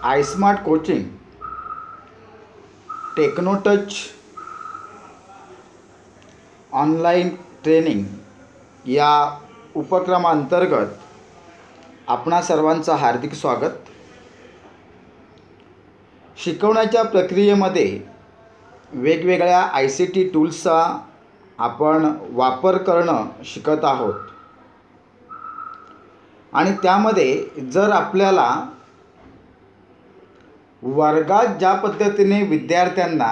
iSmart coaching, टेक्नोटच online training या उपक्रमांतर्गत आपणा सर्वांचं हार्दिक स्वागत. शिकवण्याच्या प्रक्रियेमध्ये वेगवेगळ्या ICT टूल्सचा आपण वापर करणं शिकत आहोत आणि त्यामध्ये जर आपल्याला वर्गात ज्या पद्धतीने विद्यार्थ्यांना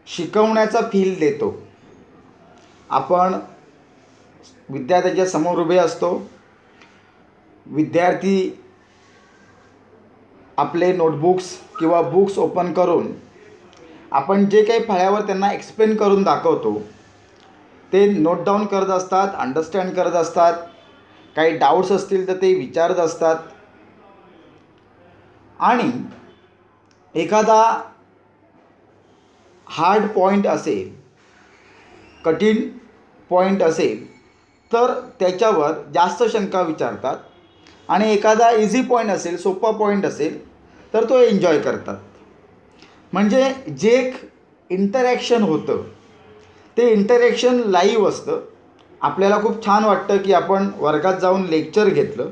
शिकवण्याचा फील देतो, आपण विद्यार्थ्यांच्या समोर उभे असतो, विद्यार्थी आपले नोटबुक्स किंवा बुक्स ओपन करून आपण जे काही फळ्यावर त्यांना एक्सप्लेन करून दाखवतो ते नोट डाऊन करत असतात, अंडरस्टँड करत असतात, काही डाऊट्स असतील तर ते विचारत असतात आणि एखादा हार्ड पॉईंट असेल, कठीण पॉईंट असेल तर त्याच्यावर जास्त शंका विचारतात आणि एखादा इझी पॉईंट असेल, सोपा पॉईंट असेल तर तो एन्जॉय करतात. म्हणजे जे एक इंटरॅक्शन होतं ते इंटरॅक्शन लाईव्ह असतं. आपल्याला खूप छान वाटतं की आपण वर्गात जाऊन लेक्चर घेतलं.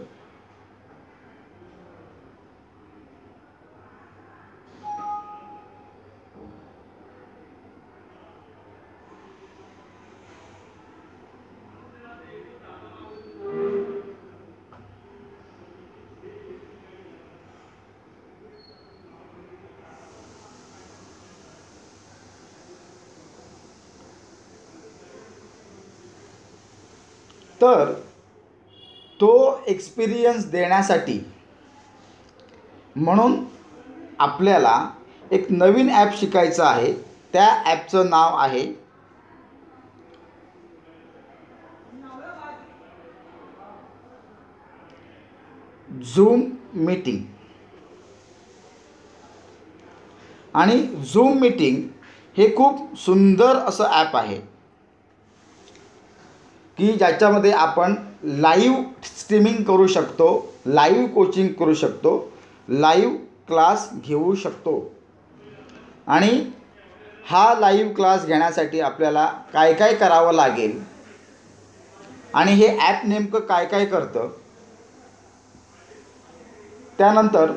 तर तो एक्सपिरियन्स देण्यासाठी म्हणून आपल्याला एक नवीन ॲप शिकायचं आहे. त्या ॲपचं नाव आहे झूम मीटिंग. आणि झूम मीटिंग हे खूप सुंदर असं ॲप आहे की ज्याच्यामध्ये आपण लाईव्ह स्ट्रीमिंग करू शकतो, लाईव्ह कोचिंग करू शकतो, लाईव्ह क्लास घेऊ शकतो. आणि हा लाईव्ह क्लास घेण्यासाठी आपल्याला काय काय करावं लागेल आणि हे ॲप नेमकं काय काय करतं, त्यानंतर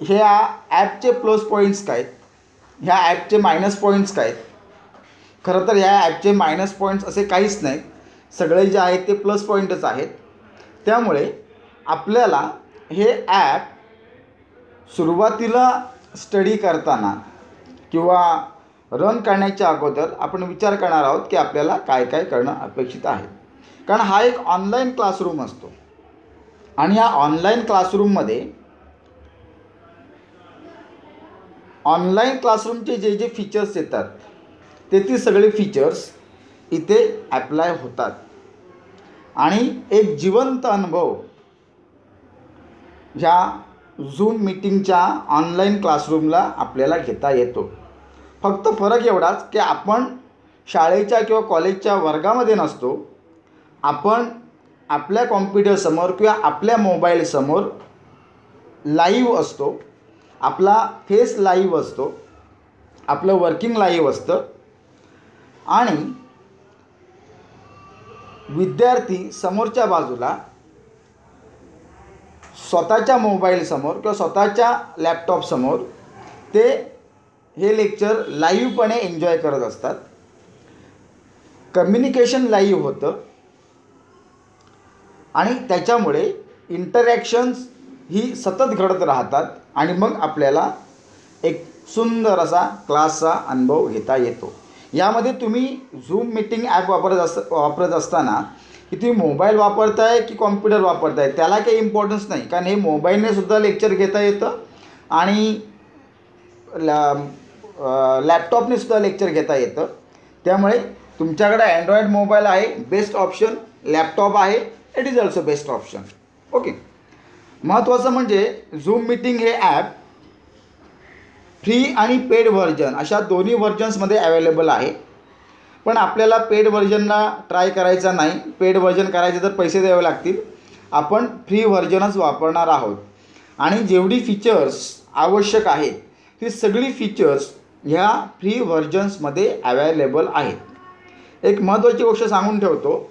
ह्या ॲपचे प्लस पॉईंट्स काय आहेत, ह्या ॲपचे मायनस पॉईंट्स काय आहेत. खरं तर ह्या ॲपचे मायनस पॉईंट्स असे काहीच नाहीत, सगळे जे आहेत ते प्लस पॉईंटच आहेत. त्यामुळे आपल्याला हे ॲप सुरुवातीला स्टडी करताना किंवा रन करण्याच्या अगोदर आपण विचार करणार आहोत की आपल्याला काय काय करणं अपेक्षित आहे. कारण हा एक ऑनलाईन क्लासरूम असतो आणि ह्या ऑनलाईन क्लासरूममध्ये ऑनलाईन क्लासरूमचे जे जे फीचर्स येतात ते सगळे फीचर्स इथे ॲप्लाय होतात आणि एक जिवंत अनुभव ह्या झूम मीटिंगच्या ऑनलाईन क्लासरूमला आपल्याला घेता येतो. फक्त फरक एवढाच की आपण शाळेच्या किंवा कॉलेजच्या वर्गामध्ये नसतो, आपण आपल्या कॉम्प्युटरसमोर किंवा आपल्या मोबाईलसमोर लाईव्ह असतो, आपला फेस लाईव्ह असतो, आपलं वर्किंग लाईव्ह असतं आणि विद्यार्थी समोरच्या बाजूला स्वतःच्या मोबाईलसमोर किंवा स्वतःच्या लॅपटॉपसमोर ते हे लेक्चर लाईव्हपणे एन्जॉय करत असतात. कम्युनिकेशन लाईव्ह होतं आणि त्याच्यामुळे इंटरॅक्शन्स ही सतत घडत राहतात आणि मग आपल्याला एक सुंदर असा क्लासचा अनुभव घेता येतो. यामध्ये तुम्ही झूम मीटिंग ॲप वापरत असताना की तुम्ही मोबाईल वापरताय की कॉम्प्युटर वापरताय त्याला काही इम्पॉर्टन्स नाही, कारण हे मोबाईलने सुद्धा लेक्चर घेता येतं आणि लॅपटॉपने सुद्धा लेक्चर घेता येतं. त्यामुळे तुमच्याकडे अँड्रॉईड मोबाईल आहे, बेस्ट ऑप्शन. लॅपटॉप आहे, it is also best option. Okay. महत्त्वाचं म्हणजे झूम मीटिंग हे ॲप फ्री आणि पेड व्हर्जन अशा दोन्ही व्हर्जन्समध्ये अवेलेबल आहे. पण आपल्याला पेड व्हर्जनला ट्राय करायचा नाही. पेड व्हर्जन करायचे तर पैसे द्यावे लागतील. आपण फ्री व्हर्जनच वापरणार आहोत. आणि जेवढी फीचर्स आवश्यक आहेत ती सगळी फीचर्स ह्या फ्री व्हर्जन्समध्ये अवेलेबल आहेत. एक महत्त्वाची गोष्ट सांगून ठेवतो,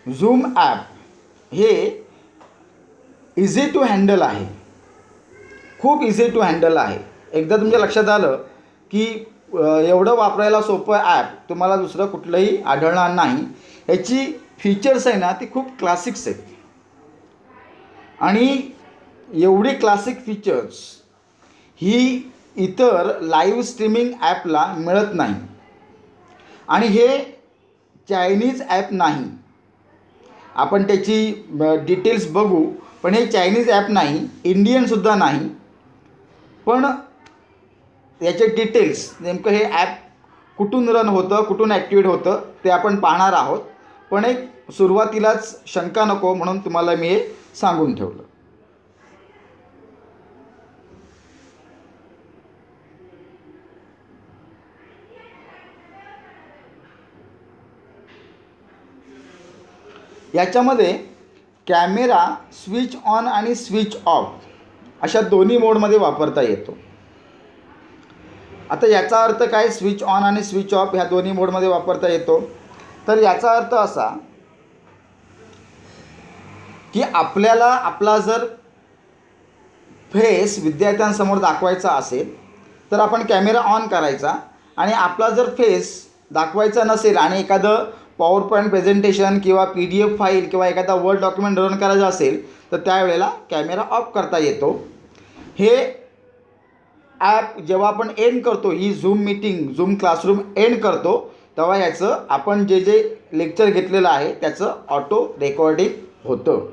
झूम ॲप हे इझी टू हँडल आहे, खूप इझी टू हँडल आहे. एकदा तुमच्या लक्षात आलं की एवढं वापरायला सोपं ॲप तुम्हाला दुसरं कुठलंही आढळणार नाही. याची फीचर्स आहे ना ती खूप क्लासिक्स आहेत आणि एवढी क्लासिक फीचर्स ही इतर लाईव्ह स्ट्रीमिंग ॲपला मिळत नाही. आणि हे चायनीज ॲप नाही. आपण त्याची डिटेल्स बघू, पण हे चायनीज ॲप नाही, इंडियनसुद्धा नाही. पण याचे डिटेल्स नेमकं हे ॲप कुठून रन होतं, कुठून ॲक्टिवेट होतं ते आपण पाहणार आहोत. पण एक सुरुवातीलाच शंका नको म्हणून तुम्हाला मी हे सांगून ठेवलं. याच्यामध्ये कॅमेरा स्विच ऑन आणि स्विच ऑफ अशा दोन्ही मोडमध्ये वापरता येतो. आता याचा अर्थ काय, स्विच ऑन आणि स्विच ऑफ ह्या दोन्ही मोडमध्ये वापरता येतो? तर याचा अर्थ असा की आपल्याला आपला जर फेस विद्यार्थ्यांसमोर दाखवायचा असेल तर आपण कॅमेरा ऑन करायचा, आणि आपला जर फेस दाखवायचा नसेल आणि एखादं पॉवर पॉईंट प्रेझेंटेशन किंवा PDF फाईल किंवा एखादा वर्ड डॉक्युमेंट रन करायचा असेल तर त्यावेळेला कॅमेरा ऑफ करता येतो. हे ॲप जेव्हा आपण एंड करतो, ही Zoom meeting Zoom classroom end करतो, तेव्हा ह्याचं आपण जे जे लेक्चर घेतलेलं आहे त्याचं ऑटो रेकॉर्डिंग होतं.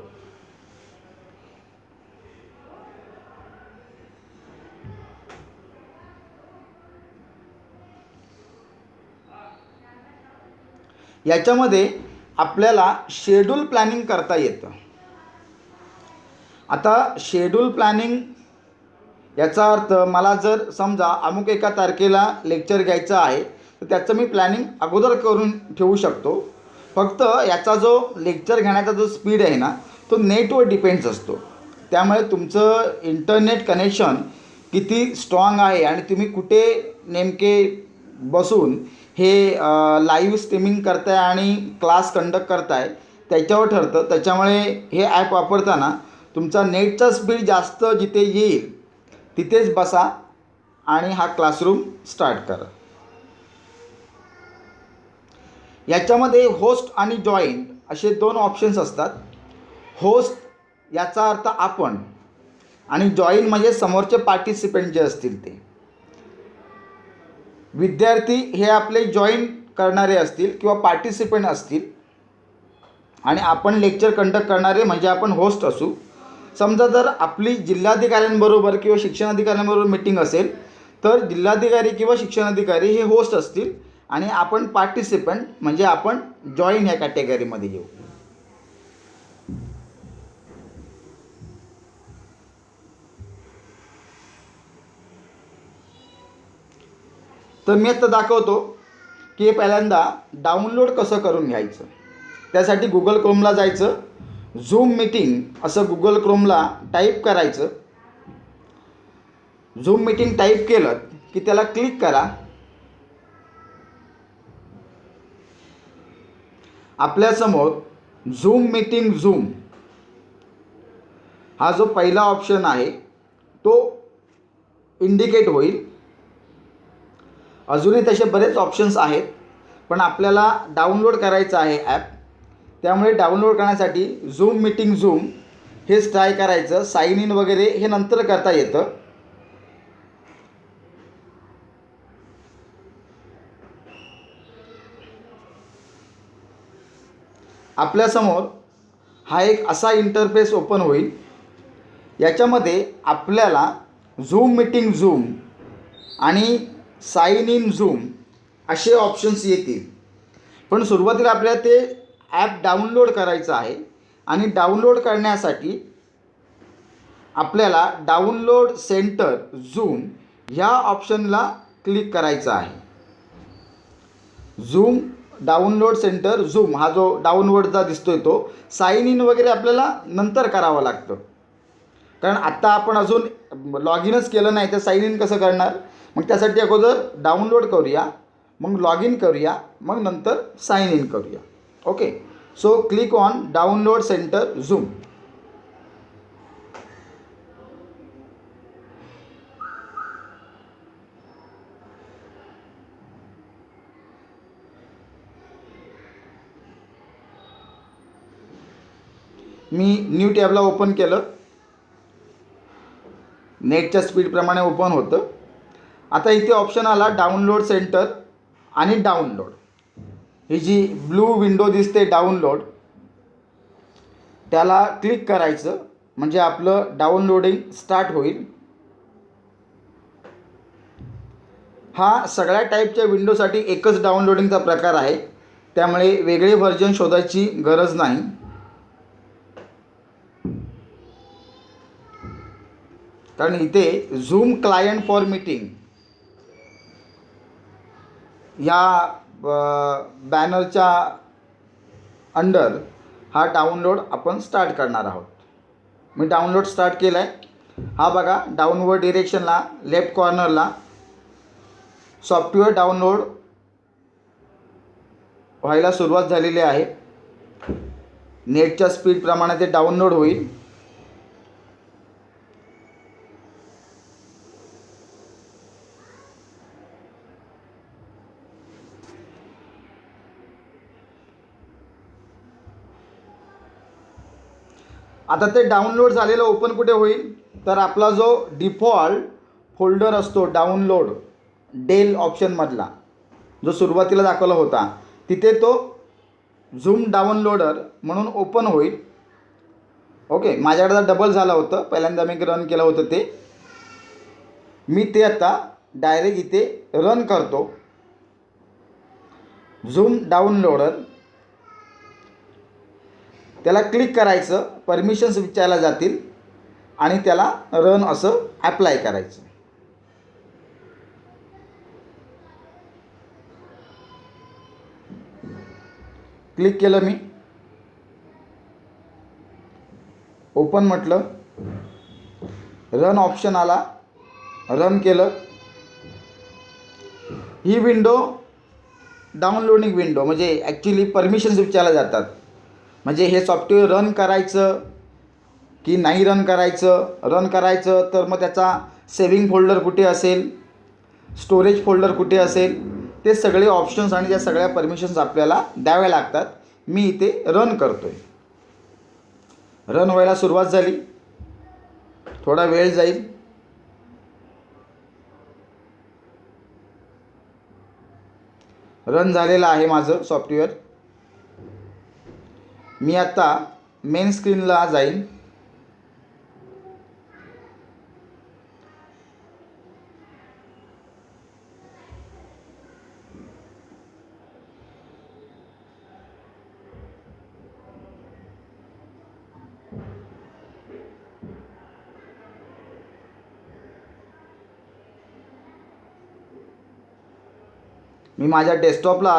याच्यामध्ये आपल्याला शेड्यूल प्लॅनिंग करता येतं. आता शेड्यूल प्लॅनिंग याचा अर्थ, मला जर समजा अमुक एका तारखेला लेक्चर घ्यायचं आहे तर त्याचं मी प्लॅनिंग अगोदर करून ठेवू शकतो. फक्त याचा जो लेक्चर घेण्याचा जो स्पीड आहे ना तो नेटवर डिपेंड्स असतो. त्यामुळे तुमचं इंटरनेट कनेक्शन किती स्ट्रॉंग आहे आणि तुम्ही कुठे नेमके बसून हे लाईव्ह स्ट्रीमिंग करताय आणि क्लास कंडक्ट करताय त्याच्यावर ठरतं. त्याच्यामुळे हे ॲप वापरताना तुमचा नेटचा स्पीड जास्त जिथे येईल तिथेच बसा आणि हा क्लासरूम स्टार्ट करा. याच्यामध्ये होस्ट आणि जॉईन असे दोन ऑप्शन्स असतात. होस्ट याचा अर्थ आपण, आणि जॉईन म्हणजे समोरचे पार्टिसिपेंट जे असतील ते विद्यार्थी हे आपले जॉईन करणारे असतील किंवा पार्टिसिपेंट असतील, आणि आपण लेक्चर कंडक्ट करणारे म्हणजे आपण होस्ट असू. समजा जर आपली जिल्हाधिकाऱ्यांबरोबर किंवा शिक्षणाधिकाऱ्यांबरोबर मीटिंग असेल तर जिल्हाधिकारी किंवा शिक्षणाधिकारी हे होस्ट असतील आणि आपण पार्टिसिपंट म्हणजे आपण जॉईन ह्या कॅटेगरीमध्ये येऊ. तर मी आता दाखवतो की हे पहिल्यांदा डाउनलोड कसं करून घ्यायचं. त्यासाठी गुगल क्रोमला जायचं, झूम मीटिंग असं गुगल क्रोमला टाईप करायचं. झूम मीटिंग टाईप केलं की त्याला क्लिक करा. आपल्यासमोर झूम मीटिंग झूम हा जो पहिला ऑप्शन आहे तो इंडिकेट होईल. अजूनही तसे बरेच ऑप्शन्स आहेत, पण आपल्याला डाउनलोड करायचं आहे ॲप. त्यामुळे डाउनलोड करण्यासाठी झूम मीटिंग झूम हेच ट्राय करायचं. साइन इन वगैरे हे नंतर करता येतं. आपल्यासमोर हा एक असा इंटरफेस ओपन होईल. याच्यामध्ये आपल्याला झूम मीटिंग झूम आणि साइन इन झूम असे ऑप्शन्स येतील. पण सुरुवातीला आपल्याला ते ॲप डाउनलोड करायचं आहे, आणि डाउनलोड करण्यासाठी आपल्याला डाउनलोड सेंटर झूम ह्या ऑप्शनला क्लिक करायचं आहे. झूम डाउनलोड सेंटर झूम हा जो डाउनलोडचा दिसतोय तो, साइन इन वगैरे आपल्याला नंतर करावं लागतं. कारण आत्ता आपण अजून लॉग इनच केलं नाही तर साइन इन कसं करणार. मग त्यासाठी अगोदर डाउनलोड करूया, मग लॉग इन करूया, मग नंतर साइन इन करूया. Okay. So click on download centre Zoom. मी न्यू टॅबला ओपन केलं. नेटच्या स्पीडप्रमाणे ओपन होतं. आता इथे ऑप्शन आला डाउनलोड सेंटर आणि डाउनलोड. ही जी ब्लू विंडो दिसते डाउनलोड, त्याला क्लिक करायचं म्हणजे आपलं डाउनलोडिंग स्टार्ट होईल. हा सगळ्या टाईपच्या विंडोसाठी एकच डाउनलोडिंगचा प्रकार आहे, त्यामुळे वेगळे व्हर्जन शोधायची गरज नाही. कारण इथे झूम क्लायंट फॉर मीटिंग या बॅनरच्या अंडर हा डाउनलोड आपण स्टार्ट करणार आहोत. मी डाउनलोड स्टार्ट केला आहे. हा बघा डाउनवर्ड डिरेक्शनला लेफ्ट कॉर्नरला सॉफ्टवेअर डाउनलोड व्हायला सुरुवात झालेली आहे. नेटच्या स्पीडप्रमाणे ते डाउनलोड होईल. आता ते डाउनलोड झालेलं ओपन कुठे होईल तर आपला जो डिफॉल्ट फोल्डर असतो डाउनलोड डेल ऑप्शनमधला जो सुरुवातीला दाखवला होता, तिथे तो झूम डाउनलोडर म्हणून ओपन होईल. ओके. माझ्याकडे डबल झालं होतं, पहिल्यांदा मी रन केलं होतं ते. मी ते आता डायरेक्ट इथे रन करतो. झूम डाउनलोडर त्याला क्लिक करायचं, परमिशन्स विचारल्या जातील आणि त्याला रन असं ॲप्लाय करायचं. क्लिक केलं मी, ओपन म्हटलं, रन ऑप्शन आला, रन केलं. ही विंडो डाउनलोडिंग विंडो म्हणजे ॲक्च्युली परमिशन्स विचारल्या जातात. म्हणजे हे सॉफ्टवेअर रन करायचं की नाही रन करायचं. रन करायचं तर मग त्याचा सेविंग फोल्डर कुठे असेल, स्टोरेज फोल्डर कुठे असेल, ते सगळे ऑप्शन्स आणि त्या सगळ्या परमिशन्स आपल्याला द्याव्या लागतात. मी इथे रन करतो आहे. रन व्हायला सुरुवात झाली, थोडा वेळ जाईल. रन झालेलं आहे माझं सॉफ्टवेअर. मी आता मेन स्क्रीनला जाईन. मी माझ्या डेस्कटॉपला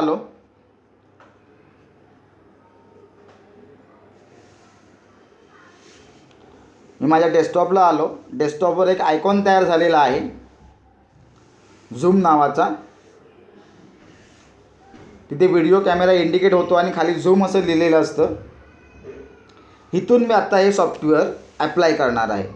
आलो. डेस्कटॉपवर एक आयकॉन तयार झालेला आहे झूम नावाचा. तिथे व्हिडिओ कॅमेरा इंडिकेट होतो आणि खाली झूम असं लिहिलेलं असतं. इथून मी आता हे सॉफ्टवेअर ॲप्लाय करणार आहे.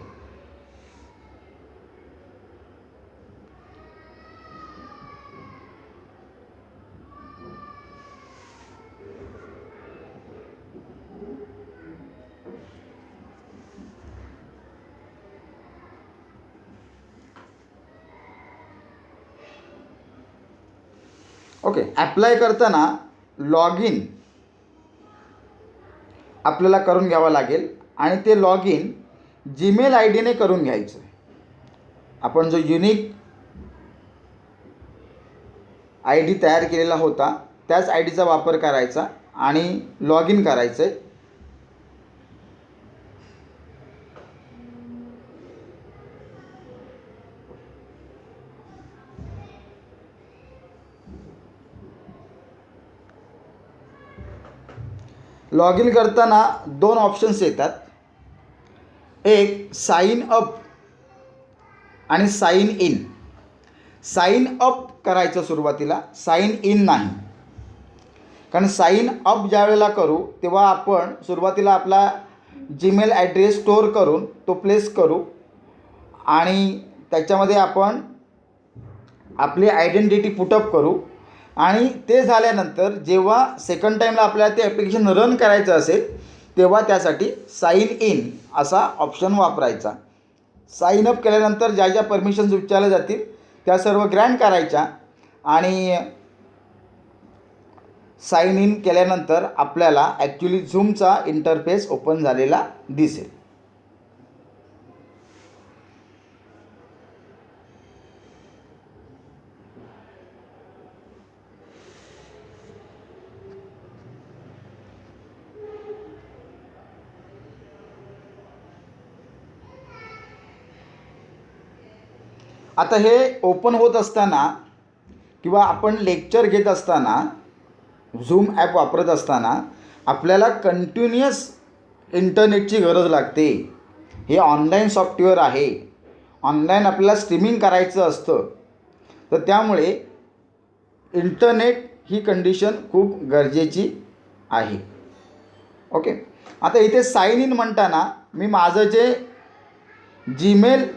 ओके. ॲप्लाय करताना लॉग इन आपल्याला करून घ्यावं लागेल आणि ते लॉग इन जीमेल आय डीने करून घ्यायचं. आपण जो युनिक आय डी तयार केलेला होता त्याच आय डीचा वापर करायचा आणि लॉग इन करायचं आहे. लॉग इन करताना दोन ऑप्शन्स येतात. एक साइन अप आणि साइन इन. साइन अप करायचं सुरुवातीला, साइन इन नाही. कारण साइन अप ज्या वेळेला करू तेव्हा आपण सुरुवातीला आपला जीमेल ॲड्रेस स्टोअर करून तो प्लेस करू आणि त्याच्यामध्ये आपण आपली आयडेंटिटी पुटअप करू. आणि ते झाल्यानंतर जेव्हा सेकंड टाईमला आपल्याला ते ॲप्लिकेशन रन करायचं असेल तेव्हा त्यासाठी साइन इन असा ऑप्शन वापरायचा. साइन अप केल्यानंतर ज्या ज्या परमिशन्स विचारल्या जातील त्या सर्व ग्रँट करायच्या आणि साइन इन केल्यानंतर आपल्याला ॲक्च्युली झूमचा इंटरफेस ओपन झालेला दिसेल. आता हे ओपन होत असताना किंवा आपण लेक्चर घेत असताना झूम ॲप वापरत असताना आपल्याला कंटिन्युअस इंटरनेटची गरज लागते. हे ऑनलाईन सॉफ्टवेअर आहे, ऑनलाईन आपल्याला स्ट्रीमिंग करायचं असतं, तर त्यामुळे इंटरनेट ही कंडिशन खूप गरजेची आहे. ओके. आता इथे साइन इन म्हणताना मी माझं जे जीमेल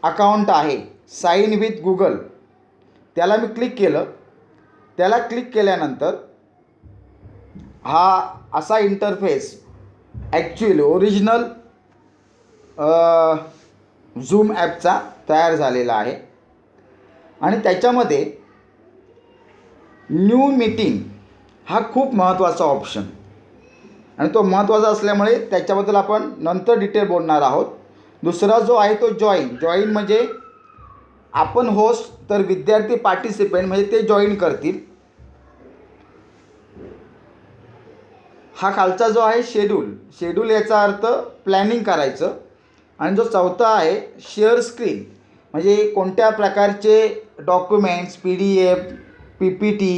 अकाउंट आहे साइन विथ गुगल त्याला मी क्लिक केलं. त्याला क्लिक केल्यानंतर हा असा इंटरफेस ॲक्च्युअली ओरिजिनल झूम ॲपचा तयार झालेला आहे. आणि त्याच्यामध्ये न्यू मीटिंग हा खूप महत्त्वाचा ऑप्शन आणि तो महत्त्वाचा असल्यामुळे त्याच्याबद्दल आपण नंतर डिटेल बोलणार आहोत. दुसरा जो आहे तो जॉईन म्हणजे आपण होस्ट तर विद्यार्थी पार्टिसिपेंट म्हणजे ते जॉईन करतील. हा खालचा जो आहे शेड्यूल याचा अर्थ प्लॅनिंग करायचं. आणि जो चौथा आहे शेअर स्क्रीन म्हणजे कोणत्या प्रकारचे डॉक्युमेंट्स PDF PPT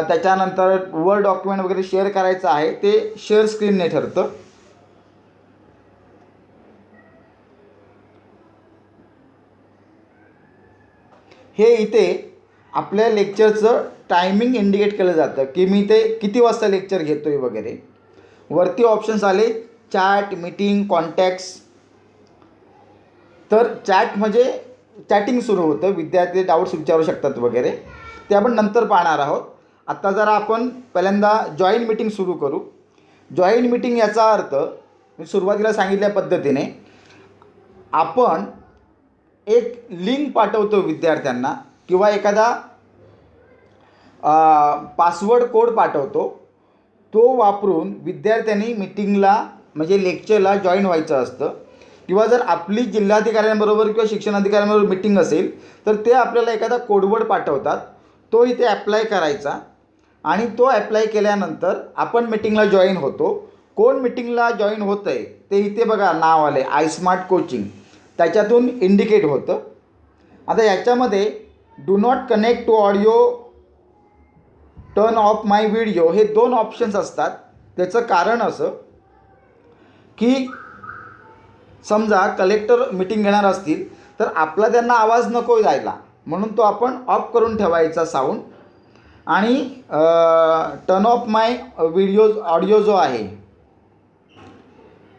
त्याच्यानंतर वर्ड डॉक्युमेंट वगैरे शेअर करायचं आहे ते शेअर स्क्रीनने ठरतं. हे इथे आपल्या लेक्चरचं टायमिंग इंडिकेट केलं जातं की मी ते किती वाजता लेक्चर घेतो आहे वगैरे. वरती ऑप्शन्स आले चॅट, मीटिंग, कॉन्टॅक्ट्स. तर चॅट म्हणजे चॅटिंग सुरू होतं, विद्यार्थी डाऊट्स विचारू शकतात वगैरे, ते आपण नंतर पाहणार आहोत. आत्ता जरा आपण पहिल्यांदा जॉईन मीटिंग सुरू करू. जॉईन मीटिंग याचा अर्थ मी सुरुवातीला सांगितल्या पद्धतीने आपण एक लिंक पाठवतो विद्यार्थ्यांना किंवा एखादा पासवर्ड कोड पाठवतो. तो वापरून विद्यार्थ्यांनी मीटिंगला म्हणजे लेक्चरला जॉईन व्हायचं असतं. किंवा जर आपली जिल्हाधिकाऱ्यांबरोबर किंवा शिक्षणाधिकाऱ्यांबरोबर मीटिंग असेल तर ते आपल्याला एखादा कोडवर्ड पाठवतात, तो इथे ॲप्लाय करायचा आणि तो ॲप्लाय केल्यानंतर आपण मीटिंगला जॉईन होतो. कोण मीटिंगला जॉईन होतं आहे ते इथे बघा नाव आले iSmart कोचिंग, त्याच्यातून इंडिकेट होतं. आता याच्यामध्ये do not connect to audio, turn off my video हे 2 ऑप्शन्स असतात. त्याचं कारण असं की समजा कलेक्टर मीटिंग घेणार असतील तर आपला त्यांना आवाज नको जायला म्हणून तो आपण ऑफ करून ठेवायचा साऊंड. आणि टर्न ऑफ माय ऑडिओ जो आहे,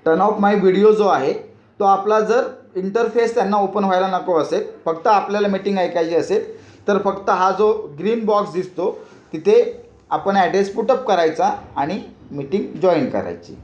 टर्न ऑफ माय व्हिडिओ जो आहे तो आपला जर इंटरफेस त्यांना ओपन व्हायला नको असेल, फक्त आपल्याला मीटिंग ऐकायची असेल तर फक्त हा जो ग्रीन बॉक्स दिसतो तिथे आपण ॲड्रेस पुटअप करायचा आणि मीटिंग जॉईन करायची.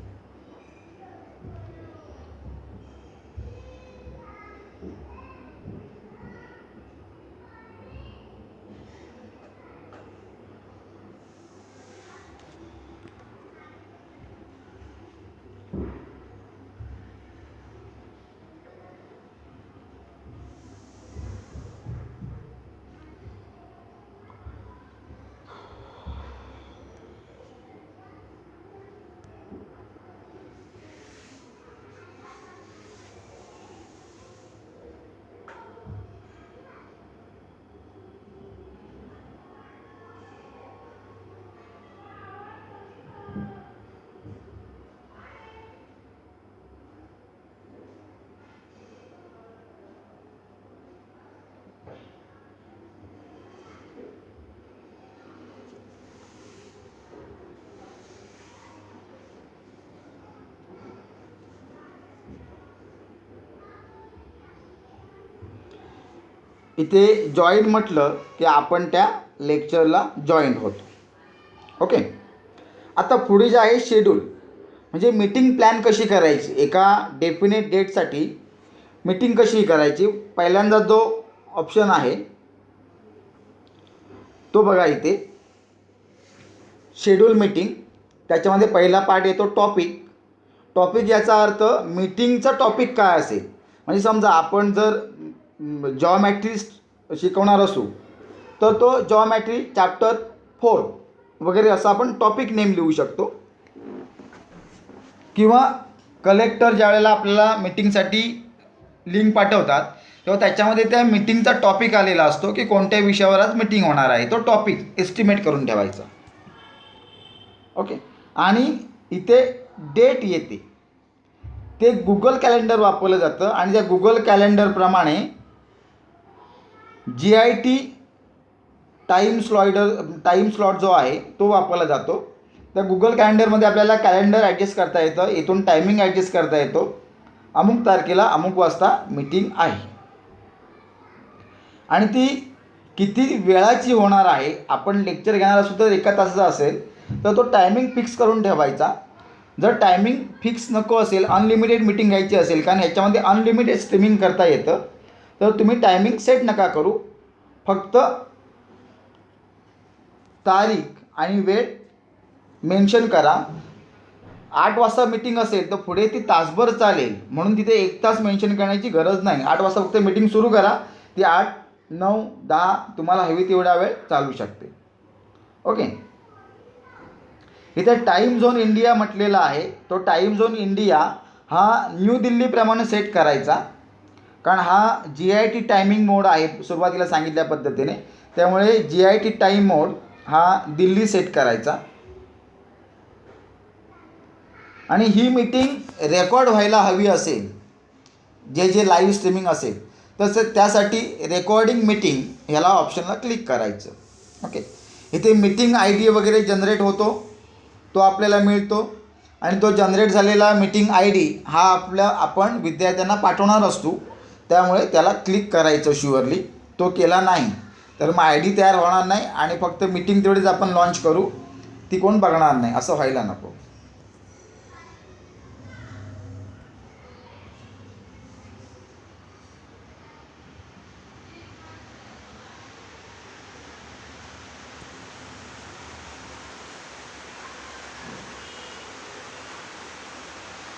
इथे जॉईन म्हटलं की आपण त्या लेक्चरला जॉईन होतो. ओके. आता पुढे जे आहे शेड्यूल, म्हणजे मीटिंग प्लॅन कशी करायची, एका डेफिनेट डेटसाठी मीटिंग कशी करायची. पहिल्यांदा जो ऑप्शन आहे तो बघा इथे शेड्यूल मीटिंग. त्याच्यामध्ये पहिला पार्ट येतो टॉपिक. टॉपिक याचा अर्थ मीटिंगचा टॉपिक काय असेल. म्हणजे समजा आपण जर जॉमेट्री शिकवणार असू तर तो जॉमेट्री चॅप्टर 4 वगैरे असं आपण टॉपिक नेम लिहू शकतो. किंवा कलेक्टर ज्यावेळेला आपल्याला मीटिंगसाठी लिंक पाठवतात तेव्हा त्याच्यामध्ये त्या मीटिंगचा टॉपिक आलेला असतो की कोणत्या विषयावर आज मीटिंग होणार आहे, तो टॉपिक एस्टिमेट करून ठेवायचा. ओके. आणि इथे डेट येते, ते गुगल कॅलेंडर वापरलं जातं आणि त्या गुगल कॅलेंडरप्रमाणे GIT टाईम स्लॉट जो आहे तो वापरला जातो. त्या गुगल कॅलेंडरमध्ये आपल्याला कॅलेंडर ॲडजस्ट करता येतं, इथून टायमिंग ॲडजस्ट करता येतो. अमुक तारखेला अमुक वाजता मीटिंग आहे आणि ती किती वेळाची होणार आहे. आपण लेक्चर घेणार असू तर 1 तासाचा असेल तर तो टायमिंग फिक्स करून ठेवायचा. जर टायमिंग फिक्स नको असेल, अनलिमिटेड मीटिंग घ्यायची असेल, कारण ह्याच्यामध्ये अनलिमिटेड स्ट्रीमिंग करता येतं, तर तुम्ही टायमिंग सेट नका करू. फक्त तारीख आणि वेळ मेन्शन करा. 8 वाजता मीटिंग असेल तर पुढे ती तासभर चालेल, म्हणून तिथे 1 तास मेन्शन करण्याची गरज नाही. 8 वाजता फक्त मीटिंग सुरू करा, ती 8, 9, 10 तुम्हाला हवी तेवढा वेळ चालू शकते. ओके. इथे टाईम झोन इंडिया म्हटलेला आहे. तो टाईम झोन इंडिया हा न्यू दिल्लीप्रमाणे सेट करायचा, कारण हा GIT टायमिंग मोड आहे सुरुवातीला सांगितल्या पद्धतीने. त्यामुळे GIT टाईम मोड हा दिल्ली सेट करायचा. आणि ही मीटिंग रेकॉर्ड व्हायला हवी असेल, जे लाईव्ह स्ट्रीमिंग असेल तसं त्यासाठी रेकॉर्डिंग मीटिंग ह्याला ऑप्शनला क्लिक करायचं. ओके. इथे मीटिंग ID वगैरे जनरेट होतो, तो आपल्याला मिळतो आणि तो जनरेट झालेला मीटिंग ID हा आपण विद्यार्थ्यांना पाठवणार असतो. त्यामुळे त्याला क्लिक करायचं शुअरली. तो केला नाही तर मग ID तयार होणार नाही आणि फक्त मीटिंग तेवढीच आपण लॉन्च करू, ती कोण बघणार नाही, असं व्हायला नको.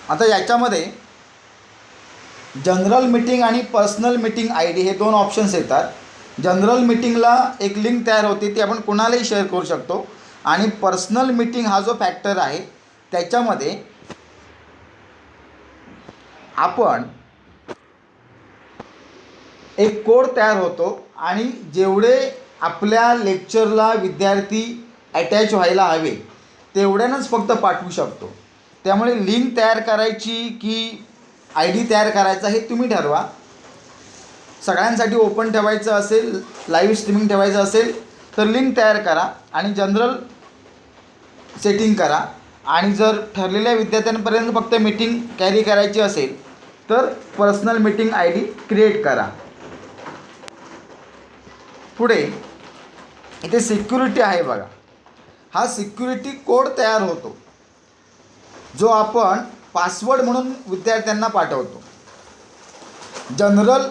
आता याच्यामध्ये जनरल मीटिंग आणि पर्सनल मीटिंग ID हे 2 ऑप्शन्स येतात. जनरल मीटिंगला एक लिंक तयार होते, ती आपण कुणालाही शेअर करू शकतो. आणि पर्सनल मीटिंग हा जो फॅक्टर आहे त्याच्यामध्ये आपण एक कोड तयार होतो आणि जेवढे आपल्या लेक्चरला विद्यार्थी अटॅच व्हायला हवे तेवढ्यानंच फक्त पाठवू शकतो. त्यामुळे लिंक तयार करायची की ID तयार करायचा हे तुम्ही ठरवा. सगळ्यांसाठी ओपन ठेवायचं असेल, लाईव्ह स्ट्रीमिंग ठेवायचं असेल तर लिंक तयार करा आणि जनरल सेटिंग करा. आणि जर ठरलेल्या विद्यार्थ्यांपर्यंत फक्त मीटिंग कॅरी करायची असेल तर पर्सनल मीटिंग ID क्रिएट करा. पुढे इथे सिक्युरिटी आहे बघा. हा सिक्युरिटी कोड तयार होतो जो आपण पासवर्ड म्हणून विद्यार्थ्यांना पाठवतो. जनरल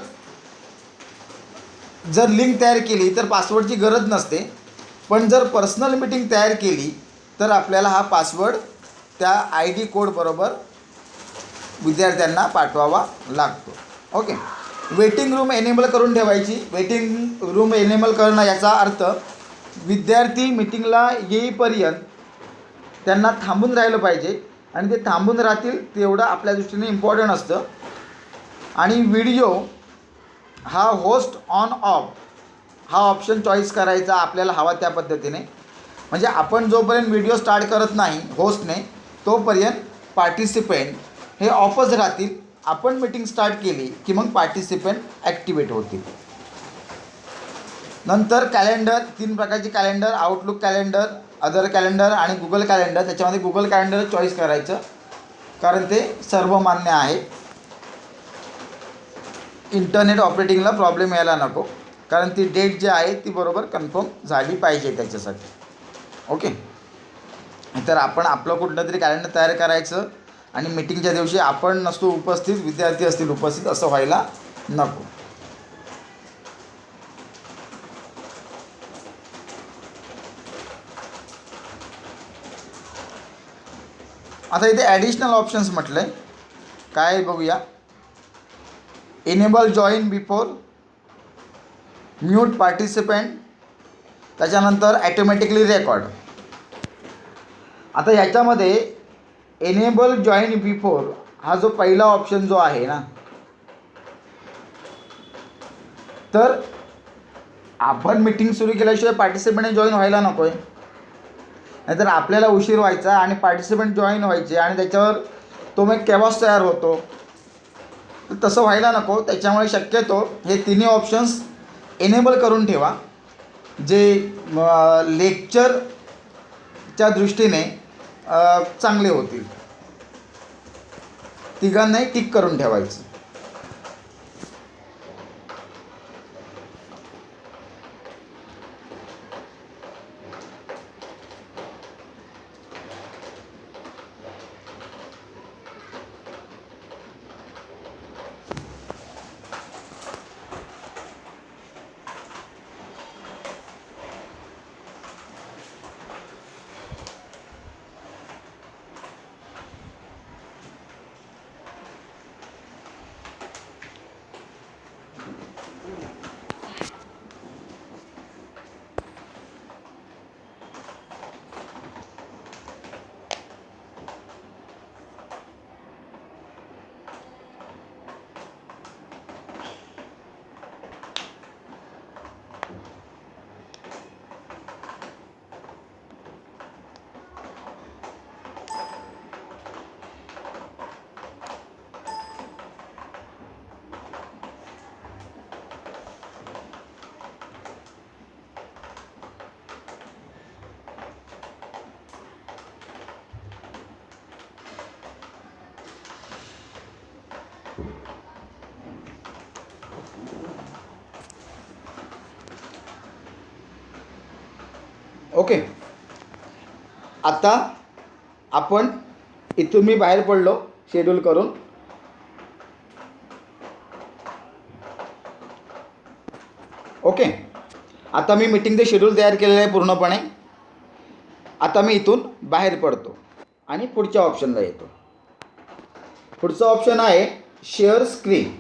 जर लिंक तयार केली तर पासवर्डची गरज नसते, पण जर पर्सनल मीटिंग तयार केली तर आपल्याला हा पासवर्ड त्या ID कोडबरोबर विद्यार्थ्यांना पाठवावा लागतो. ओके. वेटिंग रूम एनेबल करून ठेवायची. वेटिंग रूम एनेबल करणं याचा अर्थ विद्यार्थी मीटिंगला येईपर्यंत त्यांना थांबून राहिलं पाहिजे आणि ते थांबून राहतील तेवढं आपल्या दृष्टीने इम्पॉर्टंट असतं. आणि व्हिडिओ हा होस्ट ऑन ऑफ हा ऑप्शन चॉईस करायचा आपल्याला हवा त्या पद्धतीने. म्हणजे आपण जोपर्यंत व्हिडिओ स्टार्ट करत नाही होस्टने तोपर्यंत पार्टिसिपेंट हे ऑफच राहतील. आपण मीटिंग स्टार्ट केली की मग पार्टिसिपेंट ॲक्टिवेट होतील. नंतर कॅलेंडर 3 प्रकारची calendar, outlook calendar, other calendar आणि गुगल कॅलेंडर. त्याच्यामध्ये गुगल कॅलेंडर चॉईस करायचं कारण ते सर्वमान्य आहे. इंटरनेट ऑपरेटिंगला प्रॉब्लेम यायला नको. कारण ती डेट जी आहे ती बरोबर कन्फर्म झाली पाहिजे त्याच्यासाठी. ओके. तर आपण आपलं कुठलं तरी कॅलेंडर तयार करायचं आणि मीटिंगच्या दिवशी आपण नसतो उपस्थित, विद्यार्थी असतील उपस्थित, असं व्हायला नको. आता इथे ॲडिशनल ऑप्शन्स म्हटलं आहे, काय बघूया. Enable join before, mute participant, त्याच्यानंतर ॲटोमॅटिकली रेकॉर्ड. आता याच्यामध्ये एनेबल जॉईन बिफोर हा जो पहिला ऑप्शन जो आहे ना, तर आपण मीटिंग सुरू केल्याशिवाय पार्टिसिपंट जॉईन व्हायला नको आहे, नाहीतर आपल्याला उशीर व्हायचा आणि पार्टिसिपंट जॉईन व्हायचे आणि त्याच्यावर तो मग केव्हाच तयार होतो. तर तसं व्हायला नको. त्याच्यामुळे शक्यतो हे तिन्ही ऑप्शन्स एनेबल करून ठेवा, जे लेक्चरच्या दृष्टीने चांगले होतील. तिघांनाही टिक करून ठेवायचं. ओके. आता आपण इथून मी बाहेर पडलो शेड्यूल करून. ओके. आता मी मीटिंगचे शेड्यूल तयार केलेलं आहे पूर्णपणे. आता मी इथून बाहेर पडतो आणि पुढच्या ऑप्शनला येतो. पुढचा ऑप्शन आहे शेअर स्क्रीन.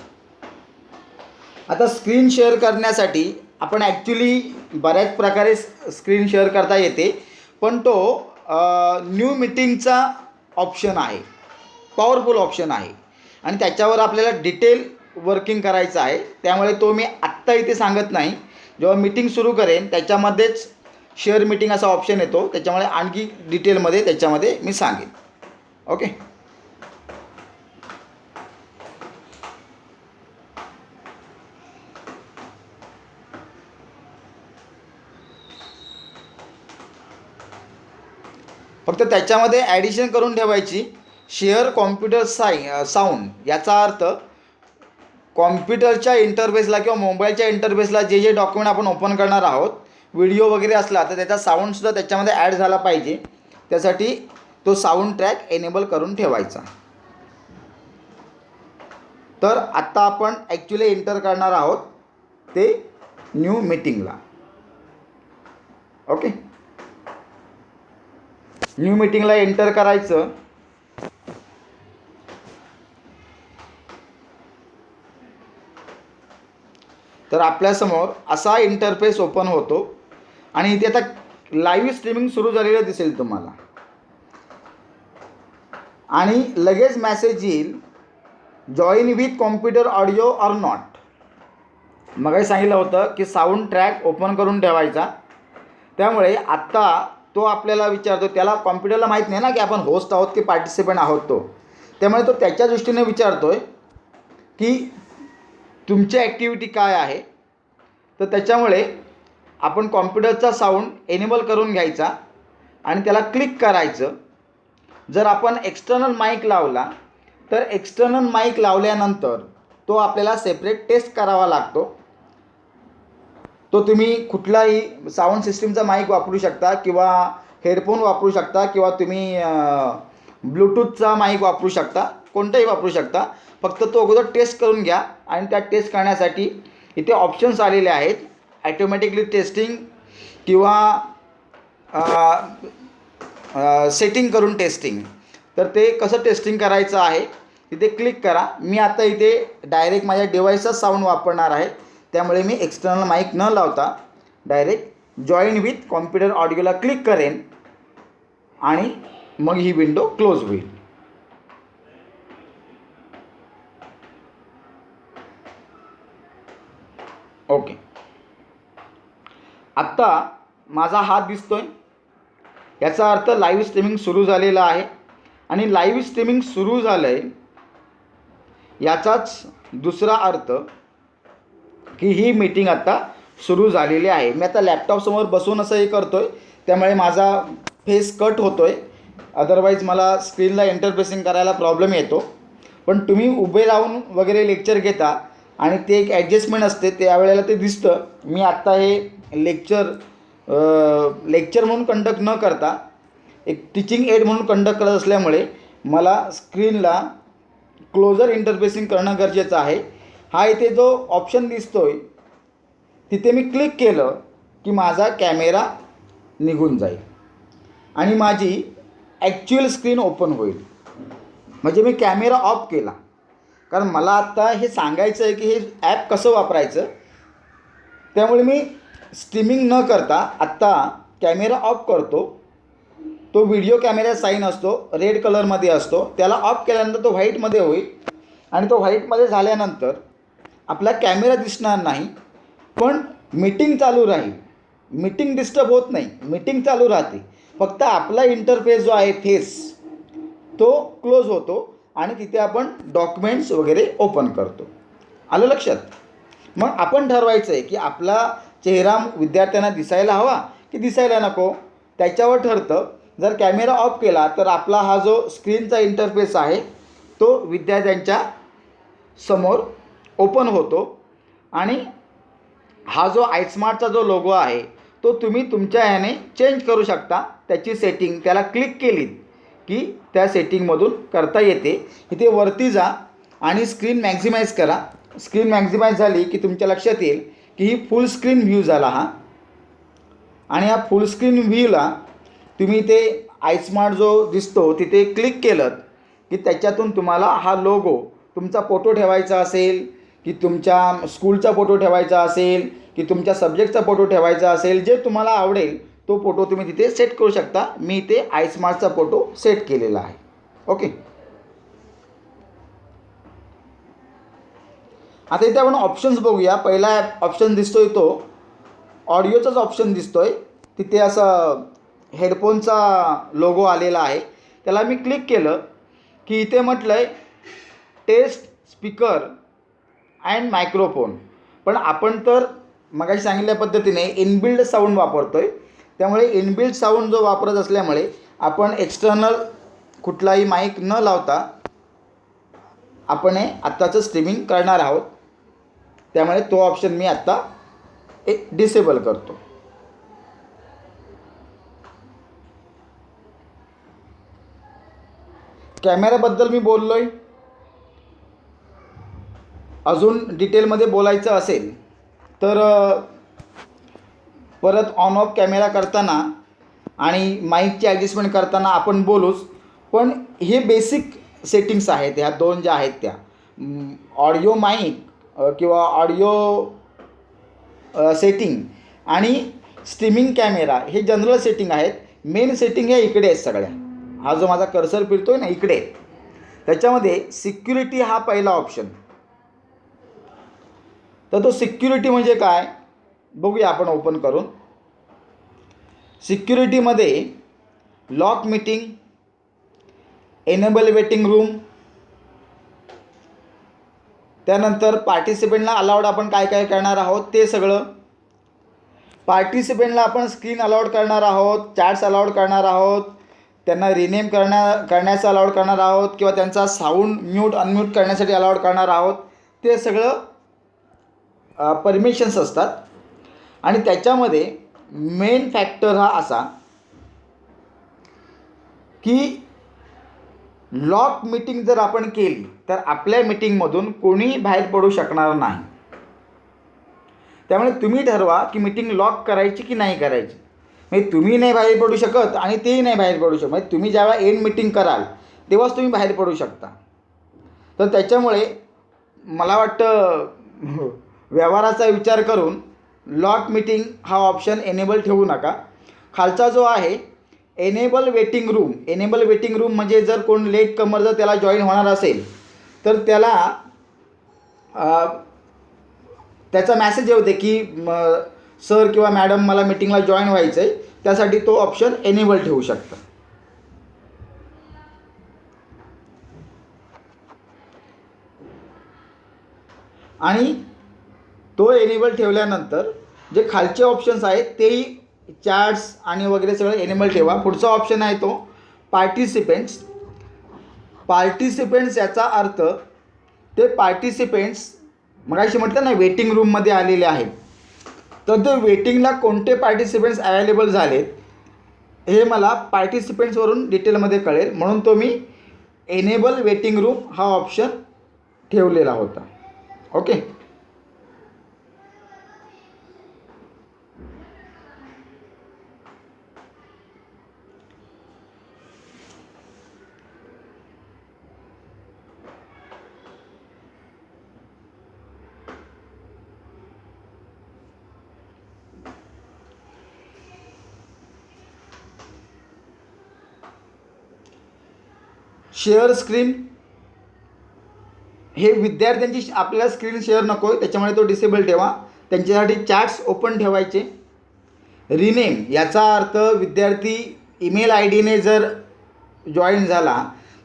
आता स्क्रीन शेअर करण्यासाठी आपण ॲक्च्युली बऱ्याच प्रकारे स्क्रीन शेअर करता येते, पण तो न्यू मीटिंगचा ऑप्शन आहे, पॉवरफुल ऑप्शन आहे आणि त्याच्यावर आपल्याला डिटेल वर्किंग करायचं आहे. त्यामुळे तो मी आत्ता इथे सांगत नाही. जेव्हा मीटिंग सुरू करेन त्याच्यामध्येच शेअर मीटिंग असा ऑप्शन येतो, त्याच्यामुळे आणखी डिटेलमध्ये त्याच्यामध्ये मी सांगेन. ओके. फक्त त्याच्यामध्ये ॲडिशन करून ठेवायची शेअर कॉम्प्युटर साऊंड. याचा अर्थ कॉम्प्युटरच्या इंटरफेसला किंवा मोबाईलच्या इंटरफेसला जे जे डॉक्युमेंट आपण ओपन करणार आहोत, व्हिडिओ वगैरे असला तर त्याचा साऊंडसुद्धा त्याच्यामध्ये ॲड झाला पाहिजे. त्यासाठी तो साऊंड ट्रॅक एनेबल करून ठेवायचा. तर आत्ता आपण ॲक्च्युली एंटर करणार आहोत ते न्यू मीटिंगला. ओके. न्यू मीटिंगला एंटर करायचं. तर आपल्यासमोर असा इंटरफेस ओपन होतो आणि इथे आता लाईव्ह स्ट्रीमिंग सुरू झालेलं दिसेल तुम्हाला आणि लगेच मेसेज येईल join with computer audio or not. मगाही सांगितलं होतं की साऊंड ट्रॅक ओपन करून ठेवायचा. त्यामुळे आत्ता तो आपल्याला विचारतो, त्याला कॉम्प्युटरला माहीत नाही ना की आपण होस्ट आहोत की पार्टिसिपंट आहोत तो. त्यामुळे तो त्याच्या दृष्टीने विचारतो आहे की तुमची ॲक्टिव्हिटी काय आहे. तर त्याच्यामुळे आपण कॉम्प्युटरचा साऊंड एनेबल करून घ्यायचा आणि त्याला क्लिक करायचं. जर आपण एक्सटर्नल माईक लावला तर एक्सटर्नल माईक लावल्यानंतर तो आपल्याला सेपरेट टेस्ट करावा लागतो. तो तुम्ही कुठलाही साऊंड सिस्टीमचा माईक वापरू शकता किंवा हेडफोन वापरू शकता किंवा तुम्ही ब्लूटूथचा माईक वापरू शकता, कोणताही वापरू शकता. फक्त तो अगोदर टेस्ट करून घ्या आणि त्या टेस्ट करण्यासाठी इथे ऑप्शन्स आलेले आहेत, ॲटोमॅटिकली टेस्टिंग किंवा सेटिंग करून टेस्टिंग. तर ते कसं टेस्टिंग करायचं आहे तिथे क्लिक करा. मी आता इथे डायरेक्ट माझ्या डिव्हाइसचाच साऊंड वापरणार आहे, त्यामुळे मी एक्सटर्नल माईक न लावता डायरेक्ट जॉईन विथ कॉम्प्युटर ऑडिओला क्लिक करेन आणि मग ही विंडो क्लोज होईल. ओके, आत्ता माझा हात दिसतोय, याचा अर्थ लाईव्ह स्ट्रीमिंग सुरू झालेलं आहे. आणि लाईव्ह स्ट्रीमिंग सुरू झालं आहे याचाच दुसरा अर्थ की ही मीटिंग आता सुरू झालेली आहे. मी आता लॅपटॉपसमोर बसून असं हे करतो आहे, त्यामुळे माझा फेस कट होतो आहे, अदरवाईज मला स्क्रीनला इंटरफेसिंग करायला प्रॉब्लेम येतो. पण तुम्ही उभे राहून वगैरे लेक्चर घेता आणि ते एक ॲडजस्टमेंट असते, त्यावेळेला ते दिसतं. मी आत्ता हे लेक्चर म्हणून कंडक्ट न करता एक टीचिंग एड म्हणून कंडक्ट करत असल्यामुळे मला स्क्रीनला क्लोजर इंटरफेसिंग करणं गरजेचं आहे. हा इथे जो ऑप्शन दिसतो आहे तिथे मी क्लिक केलं की माझा कॅमेरा निघून जाईल आणि माझी ॲक्च्युअल स्क्रीन ओपन होईल. म्हणजे मी कॅमेरा ऑफ केला, कारण मला आत्ता हे सांगायचं आहे की हे ॲप कसं वापरायचं. त्यामुळे मी स्ट्रीमिंग न करता आत्ता कॅमेरा ऑफ करतो. तो व्हिडिओ कॅमेरा साईन असतो, रेड कलरमध्ये असतो, त्याला ऑफ केल्यानंतर तो व्हाईटमध्ये होईल आणि तो व्हाईटमध्ये झाल्यानंतर आपला कॅमेरा दिसणार नाही, पण मीटिंग चालू राहील. मीटिंग डिस्टर्ब होत नाही, मीटिंग चालू राहते. फक्त आपला इंटरफेस जो आहे फेस तो क्लोज होतो आणि तिथे आपण डॉक्युमेंट्स वगैरे ओपन करतो. आलं लक्षात? मग आपण ठरवायचं आहे की आपला चेहरा विद्यार्थ्यांना दिसायला हवा की दिसायला नको, त्याच्यावर ठरतं. जर कॅमेरा ऑफ केला तर आपला हा जो स्क्रीनचा इंटरफेस आहे तो विद्यार्थ्यांच्या समोर ओपन होतो आणि हा जो आयस्मार्टचा जो लोगो आहे तो तुम्ही तुमच्या ह्याने चेंज करू शकता. त्याची सेटिंग त्याला क्लिक केलीत की त्या सेटिंगमधून करता येते. इथे वरती जा आणि स्क्रीन मॅक्झिमाइज करा. स्क्रीन मॅक्झिमाइज झाली की तुमच्या लक्षात येईल की ही फुल स्क्रीन व्ह्यू झाला हा. आणि या फुल स्क्रीन व्ह्यूला तुम्ही ते आयस्मार्ट जो दिसतो तिथे क्लिक केलं की त्याच्यातून तुम्हाला हा लोगो, तुमचा फोटो ठेवायचा असेल की तुमच्या स्कूलचा फोटो ठेवायचा असेल की तुमच्या सब्जेक्टचा फोटो ठेवायचा असेल, जे तुम्हाला आवडेल तो फोटो तुम्ही तिथे सेट करू शकता. मी इथे आयस्मार्टचा फोटो सेट केलेला आहे. ओके, आता इथे आपण ऑप्शन्स बघूया. पहिला ऑप्शन दिसतोय तो ऑडिओचाच ऑप्शन दिसतोय. तिथे असं हेडफोनचा लोगो आलेला आहे, त्याला मी क्लिक केलं की इथे म्हटलं आहे टेस्ट स्पीकर अँड मायक्रोफोन. पण आपण तर मगाशी सांगितल्या पद्धतीने इनबिल्ड साऊंड वापरतो आहे, त्यामुळे इनबिल्ड साऊंड जो वापरत असल्यामुळे आपण एक्सटर्नल कुठलाही माईक न लावता आपण हे आत्ताचं स्ट्रीमिंग करणार आहोत. त्यामुळे तो ऑप्शन मी आत्ता डिसेबल करतो. कॅमेऱ्याबद्दल मी बोललो आहे. अजून डिटेलमध्ये बोलायचं असेल तर परत ऑन ऑफ कॅमेरा करताना आणि माईकची ॲडजस्टमेंट करताना आपण बोलूच. पण हे बेसिक सेटिंग्स आहेत, ह्या दोन ज्या आहेत त्या ऑडिओ माईक किंवा ऑडिओ सेटिंग आणि स्ट्रीमिंग कॅमेरा हे जनरल सेटिंग आहेत. मेन सेटिंग ह्या इकडे आहेत सगळ्या. हा जो माझा कर्सर फिरतो आहे ना इकडे, त्याच्यामध्ये सिक्युरिटी हा पहिला ऑप्शन. तर तो सिक्युरिटी म्हणजे काय बघूया आपण ओपन करून. सिक्युरिटीमध्ये lock meeting, enable waiting room, त्यानंतर पार्टिसिपेंटला अलाउड आपण काय काय करणार आहोत ते सगळं. पार्टिसिपेंटला आपण स्क्रीन अलाउड करणार आहोत, चॅट्स अलाउड करणार आहोत, त्यांना रिनेम करण्याचं अलाउड करणार आहोत किंवा त्यांचा साऊंड म्यूट अनम्यूट करण्यासाठी अलाउड करणार आहोत. ते सगळं परमिशन्स असतात. आणि त्याच्यामध्ये मेन फॅक्टर हा असा की लॉक मीटिंग जर आपण केली तर आपल्या मीटिंगमधून कोणीही बाहेर पडू शकणार नाही. त्यामुळे तुम्ही ठरवा की मीटिंग लॉक करायची की नाही करायची. म्हणजे तुम्ही नाही बाहेर पडू शकत आणि तेही नाही बाहेर पडू शकत. म्हणजे तुम्ही ज्यावेळेला एंड मीटिंग कराल तेव्हाच तुम्ही बाहेर पडू शकता. तर त्याच्यामुळे मला वाटतं व्यवहाराचा विचार करून लॉक मीटिंग हा ऑप्शन एनेबल ठेवू नका. खालचा जो आहे enable waiting room, enable waiting room म्हणजे जर कोण लेट कमर जर त्याला जॉईन होणार असेल तर त्याला त्याचा मॅसेज येऊ दे की सर किंवा मॅडम मला मीटिंगला जॉईन व्हायचं आहे, त्यासाठी तो ऑप्शन एनेबल ठेवू शकता. आणि तो एनेबल ठेवल्यानंतर जे खालचे ऑप्शन्स आहेत तेही चॅट्स आणि वगैरे सगळं एनेबल ठेवा. पुढचा ऑप्शन आहे तो पार्टिसिपेंट्स. पार्टिसिपेंट्स याचा अर्थ ते पार्टिसिपेंट्स मगाशी म्हटलं ना वेटिंग रूममध्ये आलेले आहेत, तर ते वेटिंगला कोणते पार्टिसिपेंट्स अवेलेबल झालेत हे मला पार्टिसिपेंट्सवरून डिटेलमध्ये कळेल, म्हणून तो मी एनेबल वेटिंग रूम हा ऑप्शन ठेवलेला होता. ओके. शेअर स्क्रीन हे विद्यार्थ्यांची आपल्याला स्क्रीन शेअर नको आहे, त्याच्यामुळे तो डिसेबल ठेवा. त्यांच्यासाठी चॅट्स ओपन ठेवायचे. रिनेम याचा अर्थ विद्यार्थी ईमेल आय डीने जर जॉईन झाला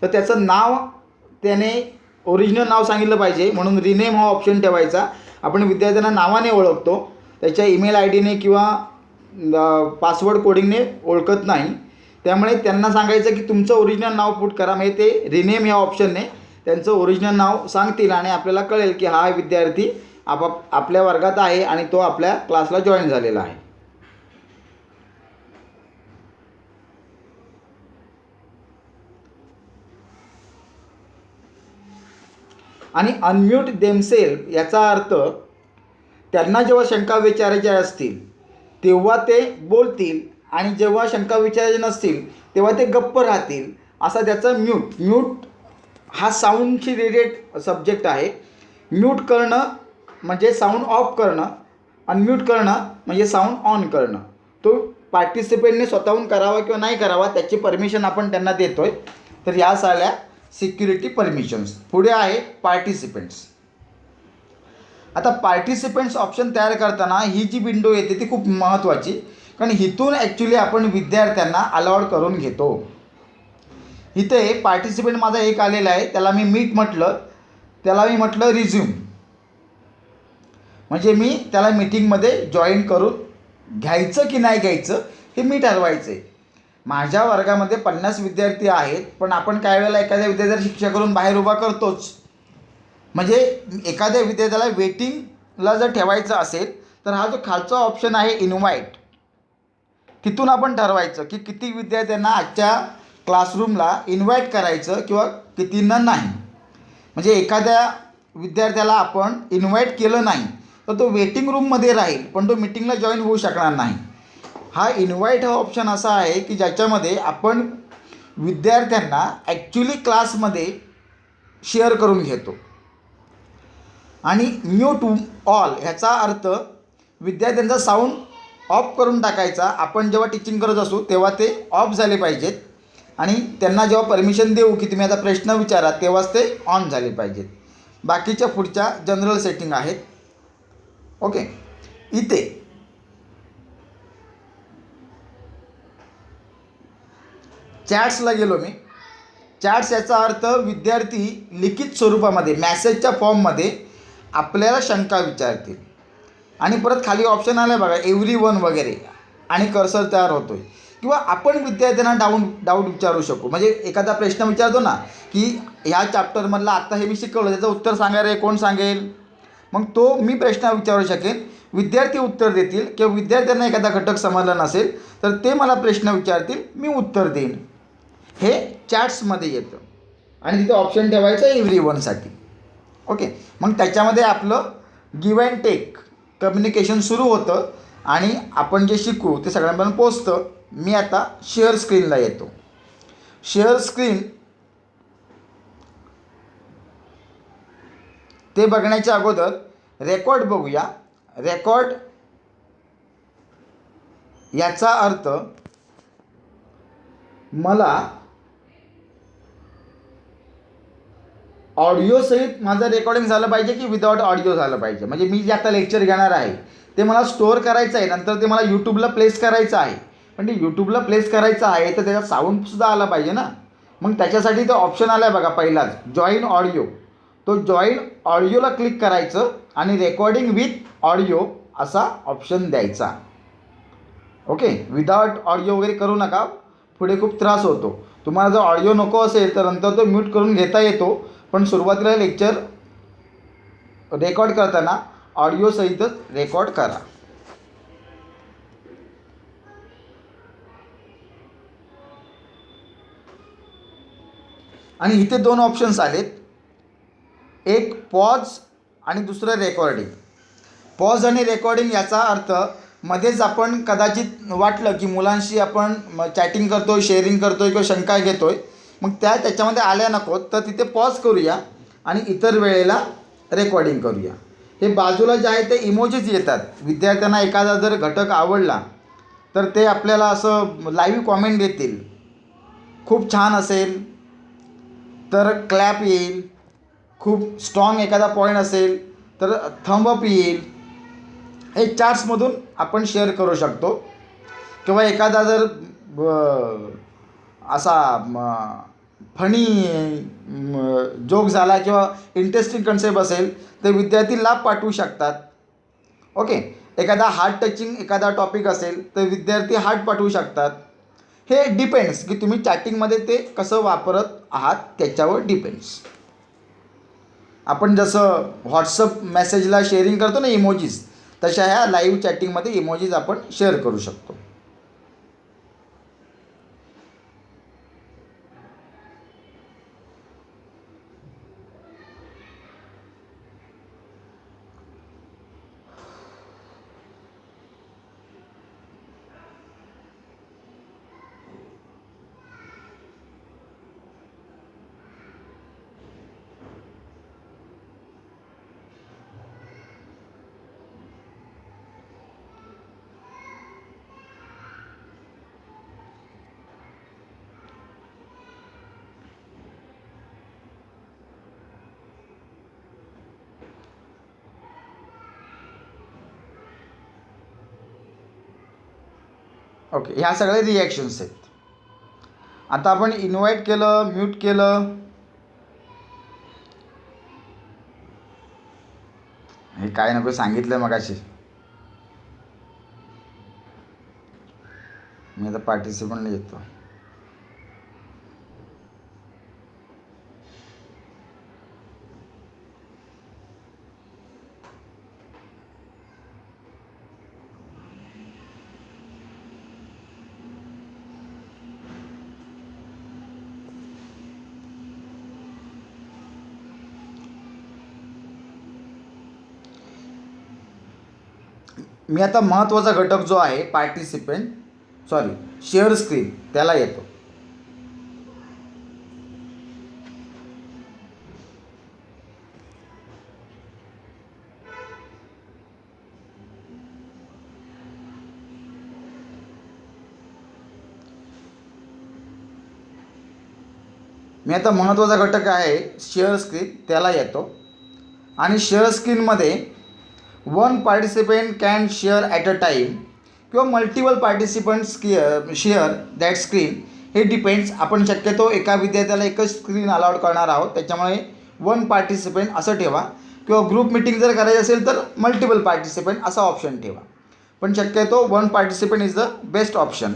तर त्याचं नाव त्याने ओरिजिनल नाव सांगितलं पाहिजे, म्हणून रिनेम हा ऑप्शन ठेवायचा. आपण विद्यार्थ्यांना नावाने ओळखतो, त्याच्या ईमेल आय डीने किंवा पासवर्ड कोडिंगने ओळखत नाही. त्यामुळे त्यांना सांगायचं की तुमचं ओरिजिनल नाव पुट करा. म्हणजे ते रिनेम या ऑप्शनने त्यांचं ओरिजिनल नाव सांगतील आणि आपल्याला कळेल की हा विद्यार्थी आपल्या वर्गात आहे आणि तो आपल्या क्लासला जॉईन झालेला आहे. आणि अनम्यूट देमसेल्फ याचा अर्थ त्यांना जेव्हा शंका विचारायच्या असतील तेव्हा ते बोलतील आणि जेव्हा शंका विचारायचे नसतील तेव्हा ते गप्प राहतील, असा त्याचा म्यूट हा साऊंडशी रिलेटेड सब्जेक्ट आहे. म्यूट करणं म्हणजे साऊंड ऑफ करणं, अनम्यूट करणं म्हणजे साऊंड ऑन करणं. तो पार्टिसिपेंटने स्वतःहून करावा किंवा नाही करावा त्याची परमिशन आपण त्यांना देतो आहे. तर या झाल्या सिक्युरिटी परमिशन्स. पुढे आहे पार्टिसिपेंट्स. आता पार्टिसिपेंट्स ऑप्शन तयार करताना ही जी विंडो येते ती खूप महत्त्वाची, कारण इथून ॲक्च्युली आपण विद्यार्थ्यांना अलाउड करून घेतो. इथे पार्टिसिपेंट माझा एक आलेला आहे, त्याला मी मीट म्हटलं, त्याला मी म्हटलं रिझ्यूम, म्हणजे मी त्याला मीटिंगमध्ये जॉईन करून घ्यायचं की नाही घ्यायचं हे मी ठरवायचं आहे. माझ्या वर्गामध्ये 50 विद्यार्थी आहेत, पण आपण काही वेळेला एखाद्या विद्यार्थ्याला शिक्षा करून बाहेर उभा करतोच. म्हणजे एखाद्या विद्यार्थ्याला वेटिंगला जर ठेवायचं असेल तर हा जो खालचा ऑप्शन आहे इन्व्हाइट, तिथून आपण ठरवायचं की किती विद्यार्थ्यांना आजच्या क्लासरूमला इन्व्हाइट करायचं किंवा कितींना नाही. म्हणजे एखाद्या विद्यार्थ्याला आपण इन्व्हाइट केलं नाही तर तो वेटिंग रूममध्ये राहील पण तो मीटिंगला जॉईन होऊ शकणार नाही. हा इन्व्हाइट हा ऑप्शन असा आहे की ज्याच्यामध्ये आपण विद्यार्थ्यांना ॲक्च्युली क्लासमध्ये शेअर करून घेतो. आणि म्यूट ऑल ह्याचा अर्थ विद्यार्थ्यांचा साऊंड ऑफ करून टाकायचा. आपण जेव्हा टीचिंग करत असू तेव्हा ते ऑफ झाले पाहिजेत आणि त्यांना जेव्हा परमिशन देऊ की तुम्ही आता प्रश्न विचारा तेव्हाच ते ऑन झाले पाहिजेत. बाकीच्या पुढच्या जनरल सेटिंग आहेत. ओके. इथे चॅट्सला गेलो मी. चॅट्स याचा अर्थ विद्यार्थी लिखित स्वरूपामध्ये मॅसेजच्या फॉर्ममध्ये आपल्याला शंका विचारतील. आणि परत खाली ऑप्शन आलं आहे बघा एव्हरीवन वगैरे आणि कर्सर तयार होतो आहे. किंवा आपण विद्यार्थ्यांना डाऊट विचारू शकू. म्हणजे एखादा प्रश्न विचारतो ना की ह्या चॅप्टरमधला आत्ता हे मी शिकवलं त्याचं उत्तर सांगायला कोण सांगेल, मग तो मी प्रश्न विचारू शकेन. विद्यार्थी उत्तर देतील किंवा विद्यार्थ्यांना एखादा घटक समजला नसेल तर ते मला प्रश्न विचारतील, मी उत्तर देईन. हे चॅट्समध्ये येतं आणि तिथे ऑप्शन ठेवायचं एव्हरीवनसाठी. ओके, मग त्याच्यामध्ये आपलं गिव्ह अँड टेक कम्युनिकेशन सुरू होतं आणि आपण जे शिकू ते सगळ्यांपर्यंत पोचतं. मी आता शेअर स्क्रीनला येतो. शेअर स्क्रीन ते बघण्याच्या अगोदर रेकॉर्ड बघूया. रेकॉर्ड याचा अर्थ मला ऑडिओसहित माझं रेकॉर्डिंग झालं पाहिजे की विदाउट ऑडिओ झालं पाहिजे. म्हणजे मी जे आता लेक्चर घेणार आहे ते मला स्टोअर करायचं आहे, नंतर ते मला यूट्यूबला प्लेस करायचं आहे. पण ते यूट्यूबला प्लेस करायचं आहे तर त्याचा साऊंडसुद्धा आला पाहिजे ना. मग त्याच्यासाठी तो ऑप्शन आला आहे बघा पहिलाच, जॉईन ऑडिओ. तो जॉईन ऑडिओला क्लिक करायचं आणि रेकॉर्डिंग विथ ऑडिओ असा ऑप्शन द्यायचा. ओके, विदाउट ऑडिओ वगैरे करू नका, पुढे खूप त्रास होतो. तुम्हाला जर ऑडिओ नको असेल तर नंतर तो म्यूट करून घेता येतो, पण सुरुवातीला लेक्चर रेकॉर्ड करताना ऑडिओसहितच रेकॉर्ड करा. आणि इथे दोन ऑप्शन्स आलेत, एक पॉज आणि दुसरं रेकॉर्डिंग. पॉज आणि रेकॉर्डिंग याचा अर्थ मध्येच आपण कदाचित वाटलं की मुलांशी आपण चॅटिंग करतो आहे, शेअरिंग करतो आहे किंवा शंका घेतो आहे, मग त्याच्यामध्ये आल्या नको तर तिथे पॉज करूया आणि इतर वेळेला रेकॉर्डिंग करूया. हे बाजूला जे आहे ते इमोजीज येतात. विद्यार्थ्यांना एखादा जर घटक आवडला तर ते आपल्याला असं लाईव्ह कॉमेंट देतील. खूप छान असेल तर क्लॅप येईल, खूप स्ट्रॉंग एखादा पॉईंट असेल तर थंब अप येईल. हे चार्ट्समधून आपण शेअर करू शकतो. किंवा एखादा जर असा फनी जोक झाला किंवा इंटरेस्टिंग कन्सेप्ट असेल तर विद्यार्थी लाभ पाठवू शकतात. ओके, एखादा हार्ट टचिंग एखादा टॉपिक असेल तर विद्यार्थी हार्ट पाठवू शकतात. हे डिपेंड्स की तुम्ही चॅटिंगमध्ये ते कसं वापरत आहात त्याच्यावर डिपेंड्स. आपण जसं व्हॉट्सअप मेसेजला शेअरिंग करतो ना इमोजीज, तशा ह्या लाईव्ह चॅटिंगमध्ये इमोजीज आपण शेअर करू शकतो. ओके, ह्या सगळे रिॲक्शन्स आहेत. आता आपण इन्व्हाइट केलं, म्यूट केलं, हे काय नको सांगितलं मगाशी. मी आता पार्टिसिपंट येतो. मी आता महत्त्वाचा घटक जो आहे शेअर स्क्रीन त्याला येतो. मी आता महत्त्वाचा घटक आहे शेअर स्क्रीन त्याला येतो. आणि शेअर स्क्रीनमध्ये one participant can share at a time किंवा multiple participants share that screen. हे डिपेंड्स. आपण शक्यतो एका विद्यार्थ्याला एकच स्क्रीन अलाउड करणार आहोत, त्याच्यामुळे वन पार्टिसिपेंट असं ठेवा. किंवा ग्रुप मिटिंग जर करायची असेल तर मल्टिपल पार्टिसिपेंट असा ऑप्शन ठेवा. पण शक्यतो one participant is the best option.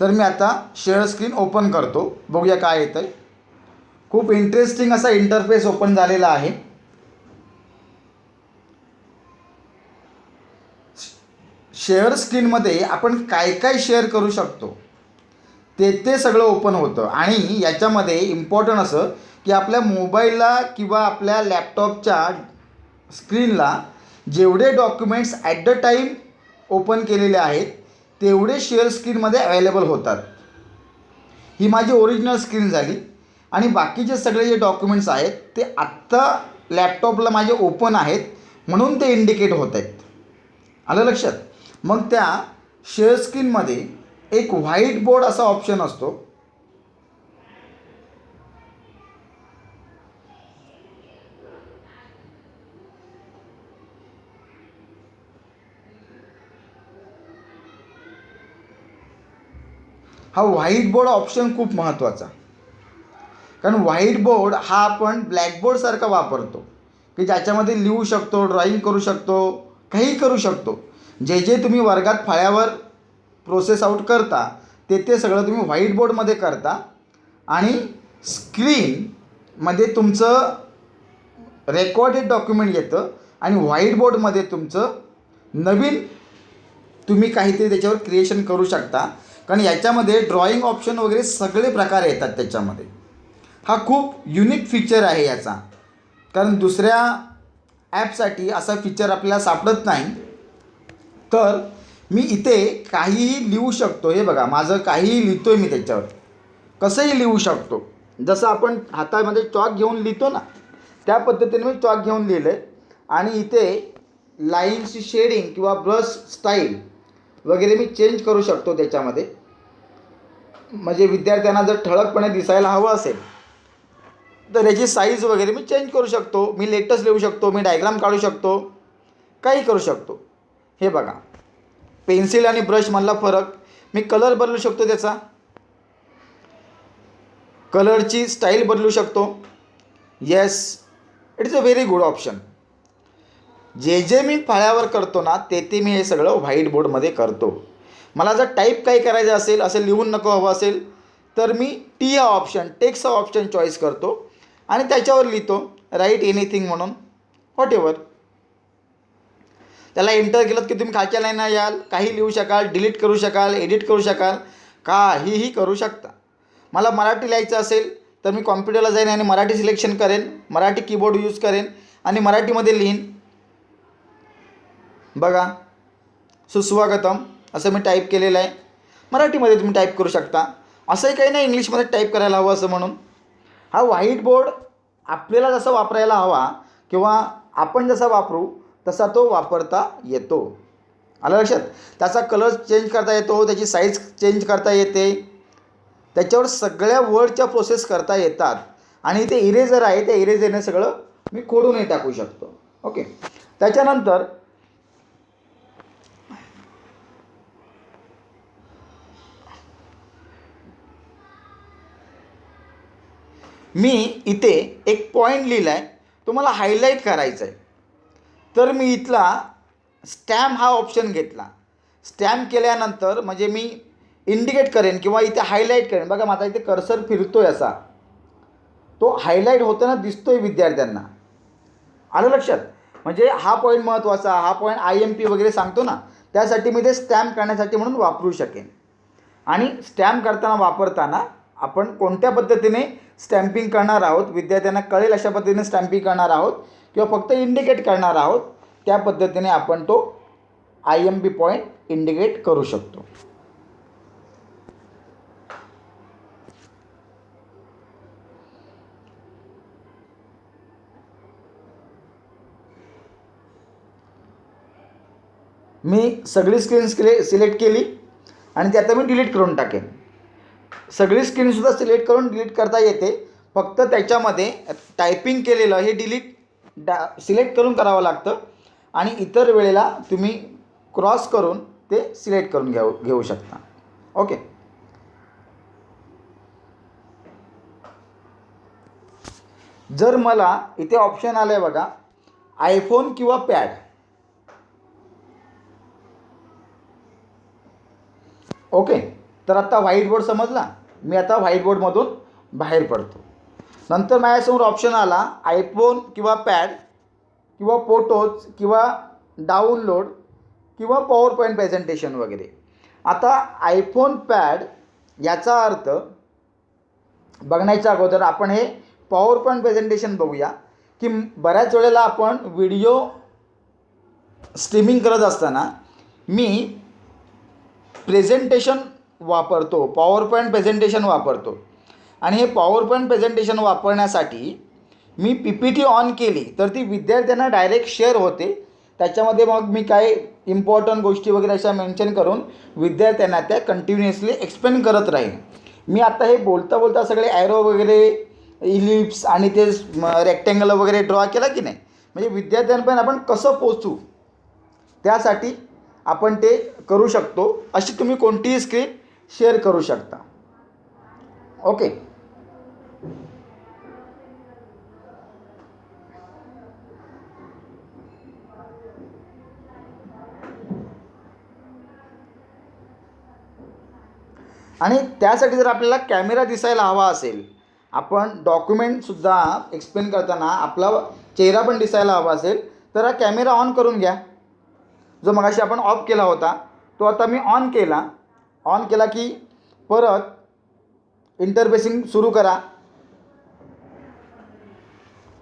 तर मी आता शेअर स्क्रीन ओपन करतो, बघूया काय येतं आहे. खूप इंटरेस्टिंग असा इंटरफेस ओपन झालेला आहे. शेअर स्क्रीनमध्ये आपण काय काय शेअर करू शकतो ते सगळं ओपन होतं. आणि याच्यामध्ये इम्पॉर्टंट असं की आपल्या मोबाईलला किंवा आपल्या लॅपटॉपच्या स्क्रीनला जेवढे documents at the time open केलेले आहेत तेवढे शेअर स्क्रीनमध्ये अवेलेबल होतात. ही माझी ओरिजिनल स्क्रीन झाली आणि बाकीचे सगळे जे डॉक्युमेंट्स आहेत ते आत्ता लॅपटॉपला माझे ओपन आहेत म्हणून ते इंडिकेट होत आहेत. आलं लक्षात. मग त्या शेअर स्क्रीनमध्ये एक व्हाईट बोर्ड असा ऑप्शन असतो. हा व्हाईट बोर्ड ऑप्शन खूप महत्त्वाचा, कारण व्हाईट बोर्ड हा आपण ब्लॅकबोर्डसारखा वापरतो की ज्याच्यामध्ये लिहू शकतो, ड्रॉईंग करू शकतो, काही करू शकतो. जे जे तुम्ही वर्गात फळ्यावर प्रोसेस आउट करता ते सगळं तुम्ही व्हाईट बोर्डमध्ये करता आणि स्क्रीनमध्ये तुमचं रेकॉर्डेड डॉक्युमेंट येतं आणि व्हाईट बोर्डमध्ये तुमचं नवीन तुम्ही काहीतरी त्याच्यावर क्रिएशन करू शकता. कारण याच्यामध्ये ड्रॉईंग ऑप्शन वगैरे सगळे प्रकार येतात त्याच्यामध्ये. हा खूप युनिक फीचर आहे याचा, कारण दुसऱ्या ॲपसाठी असा फीचर आपल्याला सापडत नाही. तर मी इथे काहीही लिहू शकतो. हे बघा, माझं काहीही लिहितो आहे मी त्याच्यावर, कसंही लिहू शकतो. जसं आपण हातामध्ये चॉक घेऊन लिहितो ना, त्या पद्धतीने मी चॉक घेऊन लिहिलं आहे. आणि इथे लाईनची शेडिंग किंवा ब्रश स्टाईल वगैरे मी चेंज करू शकतो त्याच्यामध्ये. म्हणजे विद्यार्थ्यांना जर ठळकपणे दिसायला हवं असेल तर याची साईज वगैरे मी चेंज करू शकतो. मी लेटेस्ट लिहू शकतो, मी डायग्राम काढू शकतो, काही करू शकतो. हे बघा, पेन्सिल आणि ब्रशमधला फरक. मी कलर बदलू शकतो, त्याचा कलरची स्टाईल बदलू शकतो. Yes, it is a very good option. जे जे मी फळ्यावर करतो ना ते मी हे सगळं व्हाईट बोर्डमध्ये करतो. मला जर टाईप काही करायचं असेल, असं लिहून नको हवं असेल तर मी टी हा ऑप्शन, टेक्स्ट हा ऑप्शन चॉईस करतो आणि त्याच्यावर लिहितो राईट एनिथिंग म्हणून, व्हॉट एव्हर. त्याला एंटर केलं की तुम्ही खालच्या लाईनला याल, काही लिहू शकाल, डिलीट करू शकाल, एडिट करू शकाल, काहीही करू शकता. मला मराठी लिहायचं असेल तर मी कॉम्प्युटरला जाईन आणि मराठी सिलेक्शन करेन, मराठी कीबोर्ड यूज करेन आणि मराठीमध्ये लिहीन. बघा, सुस्वागतम असं मी टाईप केलेलं आहे. मराठीमध्ये तुम्ही टाईप करू शकता. असंही काही नाही इंग्लिशमध्ये टाईप करायला हवं असं म्हणून. हा व्हाईट बोर्ड आपल्याला जसा वापरायला हवा किंवा आपण जसा वापरू तसा तो वापरता येतो. आलं लक्षात. त्याचा कलर चेंज करता येतो, त्याची साईज चेंज करता येते, त्याच्यावर सगळ्या वर्डच्या प्रोसेस करता येतात. आणि ते इरेजर आहे, त्या इरेजरने सगळं मी खोडूनही टाकू शकतो. ओके. त्याच्यानंतर मी इथे एक पॉईंट लिहिला आहे, तो मला हायलाईट करायचा आहे. तर मी इथला स्टॅम्प हा ऑप्शन घेतला. स्टॅम्प केल्यानंतर म्हणजे मी इंडिकेट करेन किंवा इथे हायलाईट करेन. बघा, माझा इथे कर्सर फिरतोय असा, तो हायलाईट होताना दिसतोय विद्यार्थ्यांना. आलं लक्षात. म्हणजे हा पॉईंट महत्त्वाचा, हा पॉईंट IMP वगैरे सांगतो ना, त्यासाठी मी ते स्टॅम्प करण्यासाठी म्हणून वापरू शकेन. आणि स्टॅम्प वापरताना आपण कोणत्या पद्धतीने स्टॅम्पिंग करणार आहोत, विद्यार्थ्यांना कळेल अशा पद्धतीने स्टॅम्पिंग करणार आहोत किंवा फक्त इंडिकेट करणार आहोत, त्या पद्धतीने आपण तो IMP पॉईंट इंडिकेट करू शकतो. मी सगळी स्क्रीन सिलेक्ट केली आणि ती आता मी डिलीट करून टाकेन. सगळी स्क्रीनसुद्धा सिलेक्ट करून डिलीट करता येते. फक्त त्याच्यामध्ये टायपिंग केलेलं हे सिलेक्ट करून करावं लागतं आणि इतर वेळेला तुम्ही क्रॉस करून ते सिलेक्ट करून घेऊ शकता. ओके. जर मला इथे ऑप्शन आलं आहे बघा, आयफोन किंवा पॅड. ओके. तर आता व्हाईट बोर्ड समजला. मी आता व्हाईट बोर्डमधून बाहेर पडतो. नंतर माझ्यासमोर ऑप्शन आला आयफोन किंवा पॅड किंवा फोटोज किंवा डाउनलोड किंवा पॉवर पॉईंट प्रेझेंटेशन वगैरे. आता आयफोन पॅड याचा अर्थ बघण्याच्या अगोदर आपण हे पॉवर पॉईंट प्रेझेंटेशन बघूया. की बऱ्याच वेळेला आपण व्हिडिओ स्ट्रीमिंग करत असताना मी प्रेझेंटेशन वापरतो, पॉवर पॉईंट प्रेझेंटेशन वापरतो. आणि हे पॉवर पॉईंट प्रेझेंटेशन वापरण्यासाठी मी PPT ऑन केली तर ती विद्यार्थ्यांना डायरेक्ट शेअर होते. त्याच्यामध्ये मग मी काय इम्पॉर्टंट गोष्टी वगैरे अशा मेन्शन करून विद्यार्थ्यांना त्या कंटिन्युअसली एक्सप्लेन करत राहीन. मी आता हे बोलता बोलता सगळे ॲरो वगैरे इलिप्स आणि ते रेक्टँगल वगैरे ड्रॉ केला की नाही, म्हणजे विद्यार्थ्यांपर्यंत आपण कसं पोचू त्यासाठी आपण ते करू शकतो. अशी तुम्ही कोणतीही स्क्रीन शेअर करू शकता. ओके. आणि त्यासाठी जर आपल्याला कॅमेरा दिसायला हवा असेल, आपण डॉक्युमेंटसुद्धा एक्सप्लेन करताना आपला चेहरा पण दिसायला हवा असेल, तर हा कॅमेरा ऑन करून घ्या. जो मगाशी आपण ऑफ केला होता तो आता मी ऑन केला. ऑन केला की परत इंटरफेसिंग सुरू करा.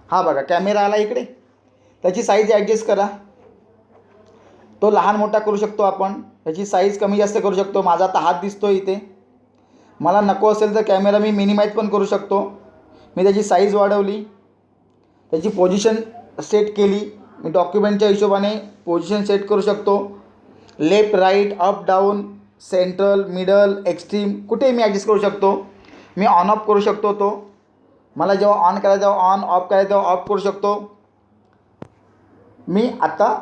हा बघा कॅमेरा आला इकडे. त्याची साईज ॲडजस्ट करा. तो लहान मोठा करू शकतो आपण. त्याची साईज कमी जास्त करू शकतो. माझा आता हात दिसतो इथे. मला नको असेल तर कॅमेरा मी मिनिमाइज पण करू शकतो. मी त्याची साईज वाढवली, त्याची पोझिशन सेट केली. मी डॉक्युमेंटच्या हिशोबाने पोझिशन सेट करू शकतो. Left right up down central middle extreme कुठेही मी ॲडजस्ट करू शकतो. मी ऑन ऑफ करू शकतो. तो मला जेव्हा ऑन करायचं तेव्हा ऑन, ऑफ करायचं तेव्हा ऑफ करू शकतो. मी आता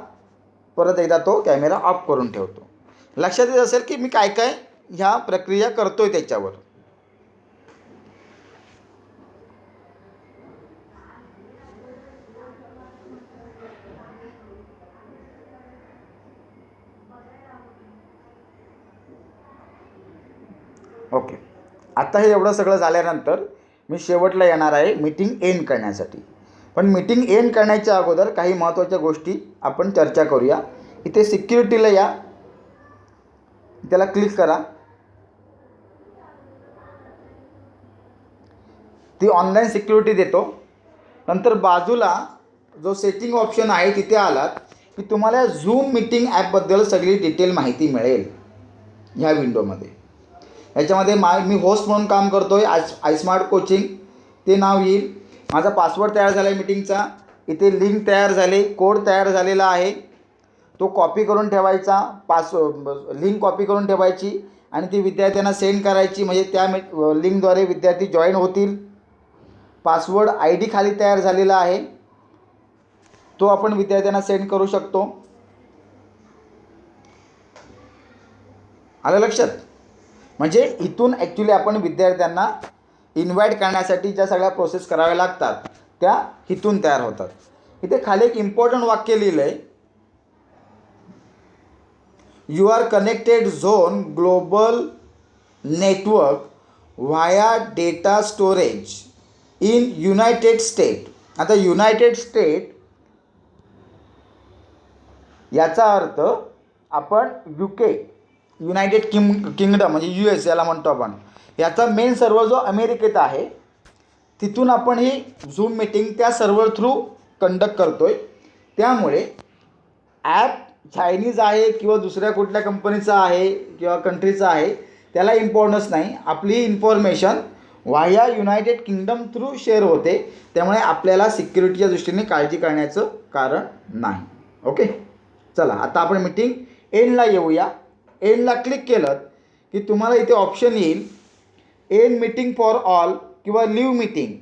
परत एकदा तो कॅमेरा ऑफ करून ठेवतो. लक्षात येत असेल की मी काय काय ह्या प्रक्रिया करतो आहे त्याच्यावर. ओके. आता हे एवढं सगळं झाल्यानंतर मी शेवटला येणार आहे मीटिंग एंड करण्यासाठी. पण मीटिंग एंड करण्याच्या अगोदर काही महत्त्वाच्या गोष्टी आपण चर्चा करूया. इथे सिक्युरिटीला या, त्याला क्लिक करा. ती ऑनलाईन सिक्युरिटी देतो. नंतर बाजूला जो सेटिंग ऑप्शन आहे तिथे आलात की तुम्हाला झूम मीटिंग ॲपबद्दल सगळी डिटेल माहिती मिळेल ह्या विंडोमध्ये. याच्यामध्ये मी होस्ट म्हणून काम करतो आहे. आयस्मार्ट कोचिंग ते नाव येईल. माझा पासवर्ड तयार झाला आहे मीटिंगचा. इथे लिंक तयार झाले, कोड तयार झालेला आहे. तो कॉपी करून ठेवायचा. लिंक कॉपी करून ठेवायची आणि ती विद्यार्थ्यांना सेंड करायची. म्हणजे त्या लिंकद्वारे विद्यार्थी जॉईन होतील. पासवर्ड ID खाली तयार झालेला आहे, तो आपण विद्यार्थ्यांना सेंड करू शकतो. आलं लक्षात? म्हणजे इथून ॲक्च्युली आपण विद्यार्थ्यांना इन्व्हाइट करण्यासाठी ज्या सगळ्या प्रोसेस कराव्या लागतात त्या इथून तयार होतात. इथे खाली एक इम्पॉर्टंट वाक्य लिहिलं आहे, you are connected zone global network via data storage in United State. आता युनायटेड स्टेट याचा अर्थ आपण UK युनायटेड किंगडम म्हणजे US याला म्हणतो आपण. याचा मेन सर्व्हर जो अमेरिकेत आहे तिथून आपण ही झूम मीटिंग त्या सर्व्हर थ्रू कंडक्ट करतो आहे. त्यामुळे ॲप चायनीज आहे किंवा दुसऱ्या कुठल्या कंपनीचा आहे किंवा कंट्रीचा आहे त्याला इम्पॉर्टन्स नाही. आपली information via United kingdom through share होते. त्यामुळे आपल्याला सिक्युरिटीच्या दृष्टीने काळजी करण्याचं कारण नाही. ओके. चला आता आपण मीटिंग एंडला येऊया. एंडला क्लिक केलं की तुम्हाला इथे ऑप्शन येईल एंड मीटिंग फॉर ऑल किंवा leave meeting.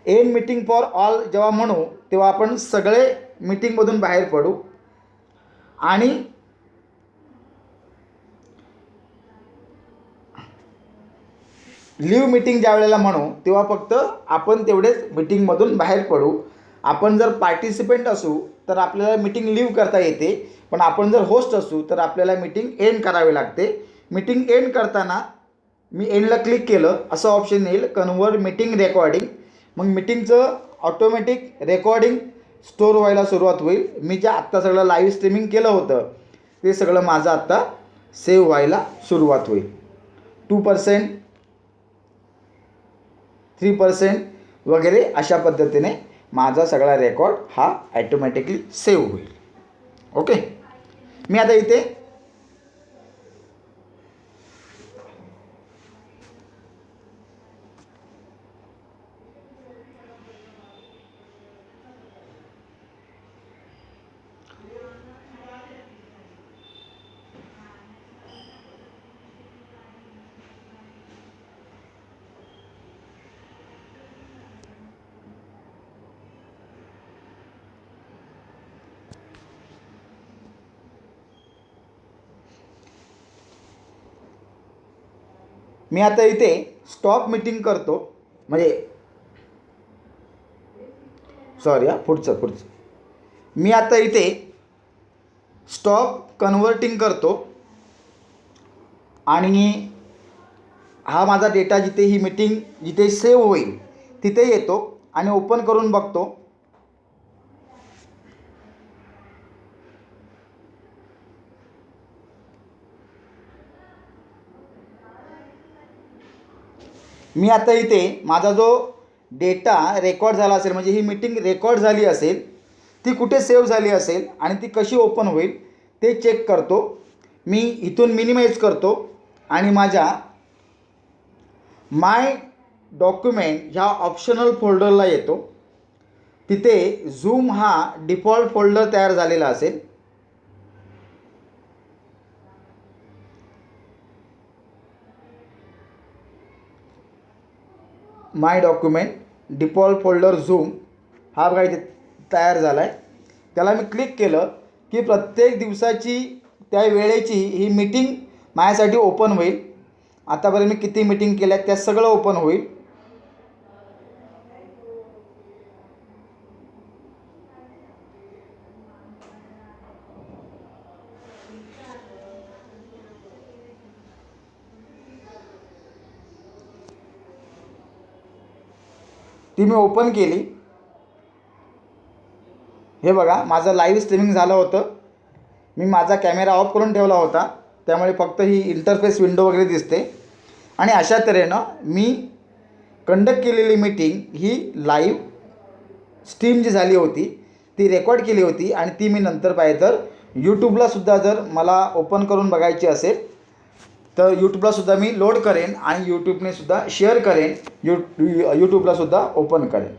End meeting for all जेव्हा म्हणू तेव्हा आपण सगळे मीटिंगमधून बाहेर पडू आणि लिव्ह मीटिंग ज्या वेळेला म्हणू तेव्हा फक्त आपण तेवढेच मीटिंगमधून बाहेर पडू. आपण जर पार्टिसिपेंट असू तर आपल्याला मीटिंग लिव्ह करता येते, पण आपण जर होस्ट असू तर आपल्याला मीटिंग एंड करावी लागते. मीटिंग एंड करताना मी एंडला क्लिक केलं असं ऑप्शन येईल, कन्वर्ट मीटिंग रेकॉर्डिंग. मग मीटिंगचं ऑटोमॅटिक रेकॉर्डिंग स्टोअर व्हायला सुरुवात होईल. मी जे आत्ता सगळं लाईव्ह स्ट्रीमिंग केलं होतं ते सगळं माझं आत्ता सेव्ह व्हायला सुरुवात होईल. 2%, 3% वगैरे अशा पद्धतीने माझा सगळा रेकॉर्ड हा ॲटोमॅटिकली सेव्ह होईल. ओके, मी आता इथे इथे स्टॉप मीटिंग करतो, म्हणजे सॉरी पुढचं मी आता इथे स्टॉप कन्वर्टिंग करतो आणि हा माझा डेटा जिथे ही मीटिंग जिथे सेव्ह होईल तिथे येतो आणि ओपन करून बघतो. मी आता इथे माझा जो डेटा रेकॉर्ड झाला असेल, म्हणजे ही मीटिंग रेकॉर्ड झाली असेल, ती कुठे सेव्ह झाली असेल आणि ती कशी ओपन होईल ते चेक करतो. मी इथून मिनिमाइज करतो आणि माझ्या माय डॉक्युमेंट ह्या ऑप्शनल फोल्डरला येतो. तिथे झूम हा डिफॉल्ट फोल्डर तयार झालेला असेल. माय डॉक्युमेंट डिफॉल्ट फोल्डर झूम हा बघा इथे तयार झाला आहे. त्याला मी क्लिक केलं की प्रत्येक दिवसाची त्या वेळेची ही मीटिंग माझ्यासाठी ओपन होईल. आतापर्यंत मी किती मीटिंग केल्या त्या सगळं ओपन होईल. ती मी ओपन केली. हे बघा माझं लाईव्ह स्ट्रीमिंग झालं होतं. मी माझा कॅमेरा ऑफ करून ठेवला होता, त्यामुळे फक्त ही इंटरफेस विंडो वगैरे दिसते. आणि अशा तऱ्हेनं मी कंडक्ट केलेली मीटिंग ही लाईव्ह स्ट्रीम जी झाली होती ती रेकॉर्ड केली होती आणि ती मी नंतर पाहिजे तर यूट्यूबलासुद्धा जर मला ओपन करून बघायची असेल तर यूट्यूबलासुद्धा मी लोड करेन आणि यूट्यूबनेसुद्धा शेअर करेन, यूट्यूबलासुद्धा ओपन करेन.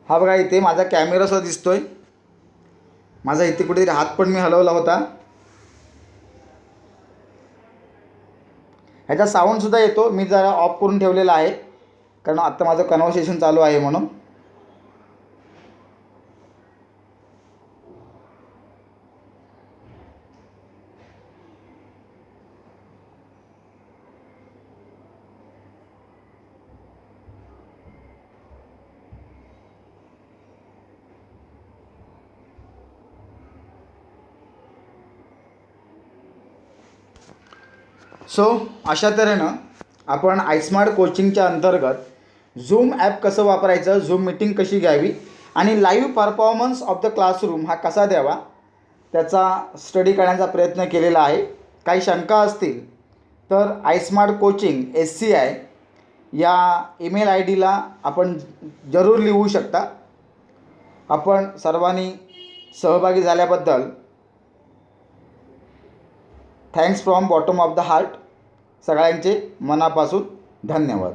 हा बघा इथे माझा कॅमेरासुद्धा दिसतो आहे. माझा इथे कुठेतरी हात पण मी हलवला होता. ह्याचा साऊंडसुद्धा येतो. मी जरा ऑफ करून ठेवलेला आहे कारण आत्ता माझं कन्व्हर्सेशन चालू आहे म्हणून. सो अशा तऱ्हेनं आपण आयस्मार्ट कोचिंगच्या अंतर्गत झूम ॲप कसं वापरायचं, झूम मीटिंग कशी घ्यावी आणि live performance of the classroom हा कसा द्यावा त्याचा स्टडी करण्याचा प्रयत्न केलेला आहे. काही शंका असतील तर आयस्मार्ट कोचिंग SCI या ईमेल ID ला आपण जरूर लिहू शकता. आपण सर्वांनी सहभागी झाल्याबद्दल thanks from bottom of the heart. सगळ्यांचे मनापासून धन्यवाद.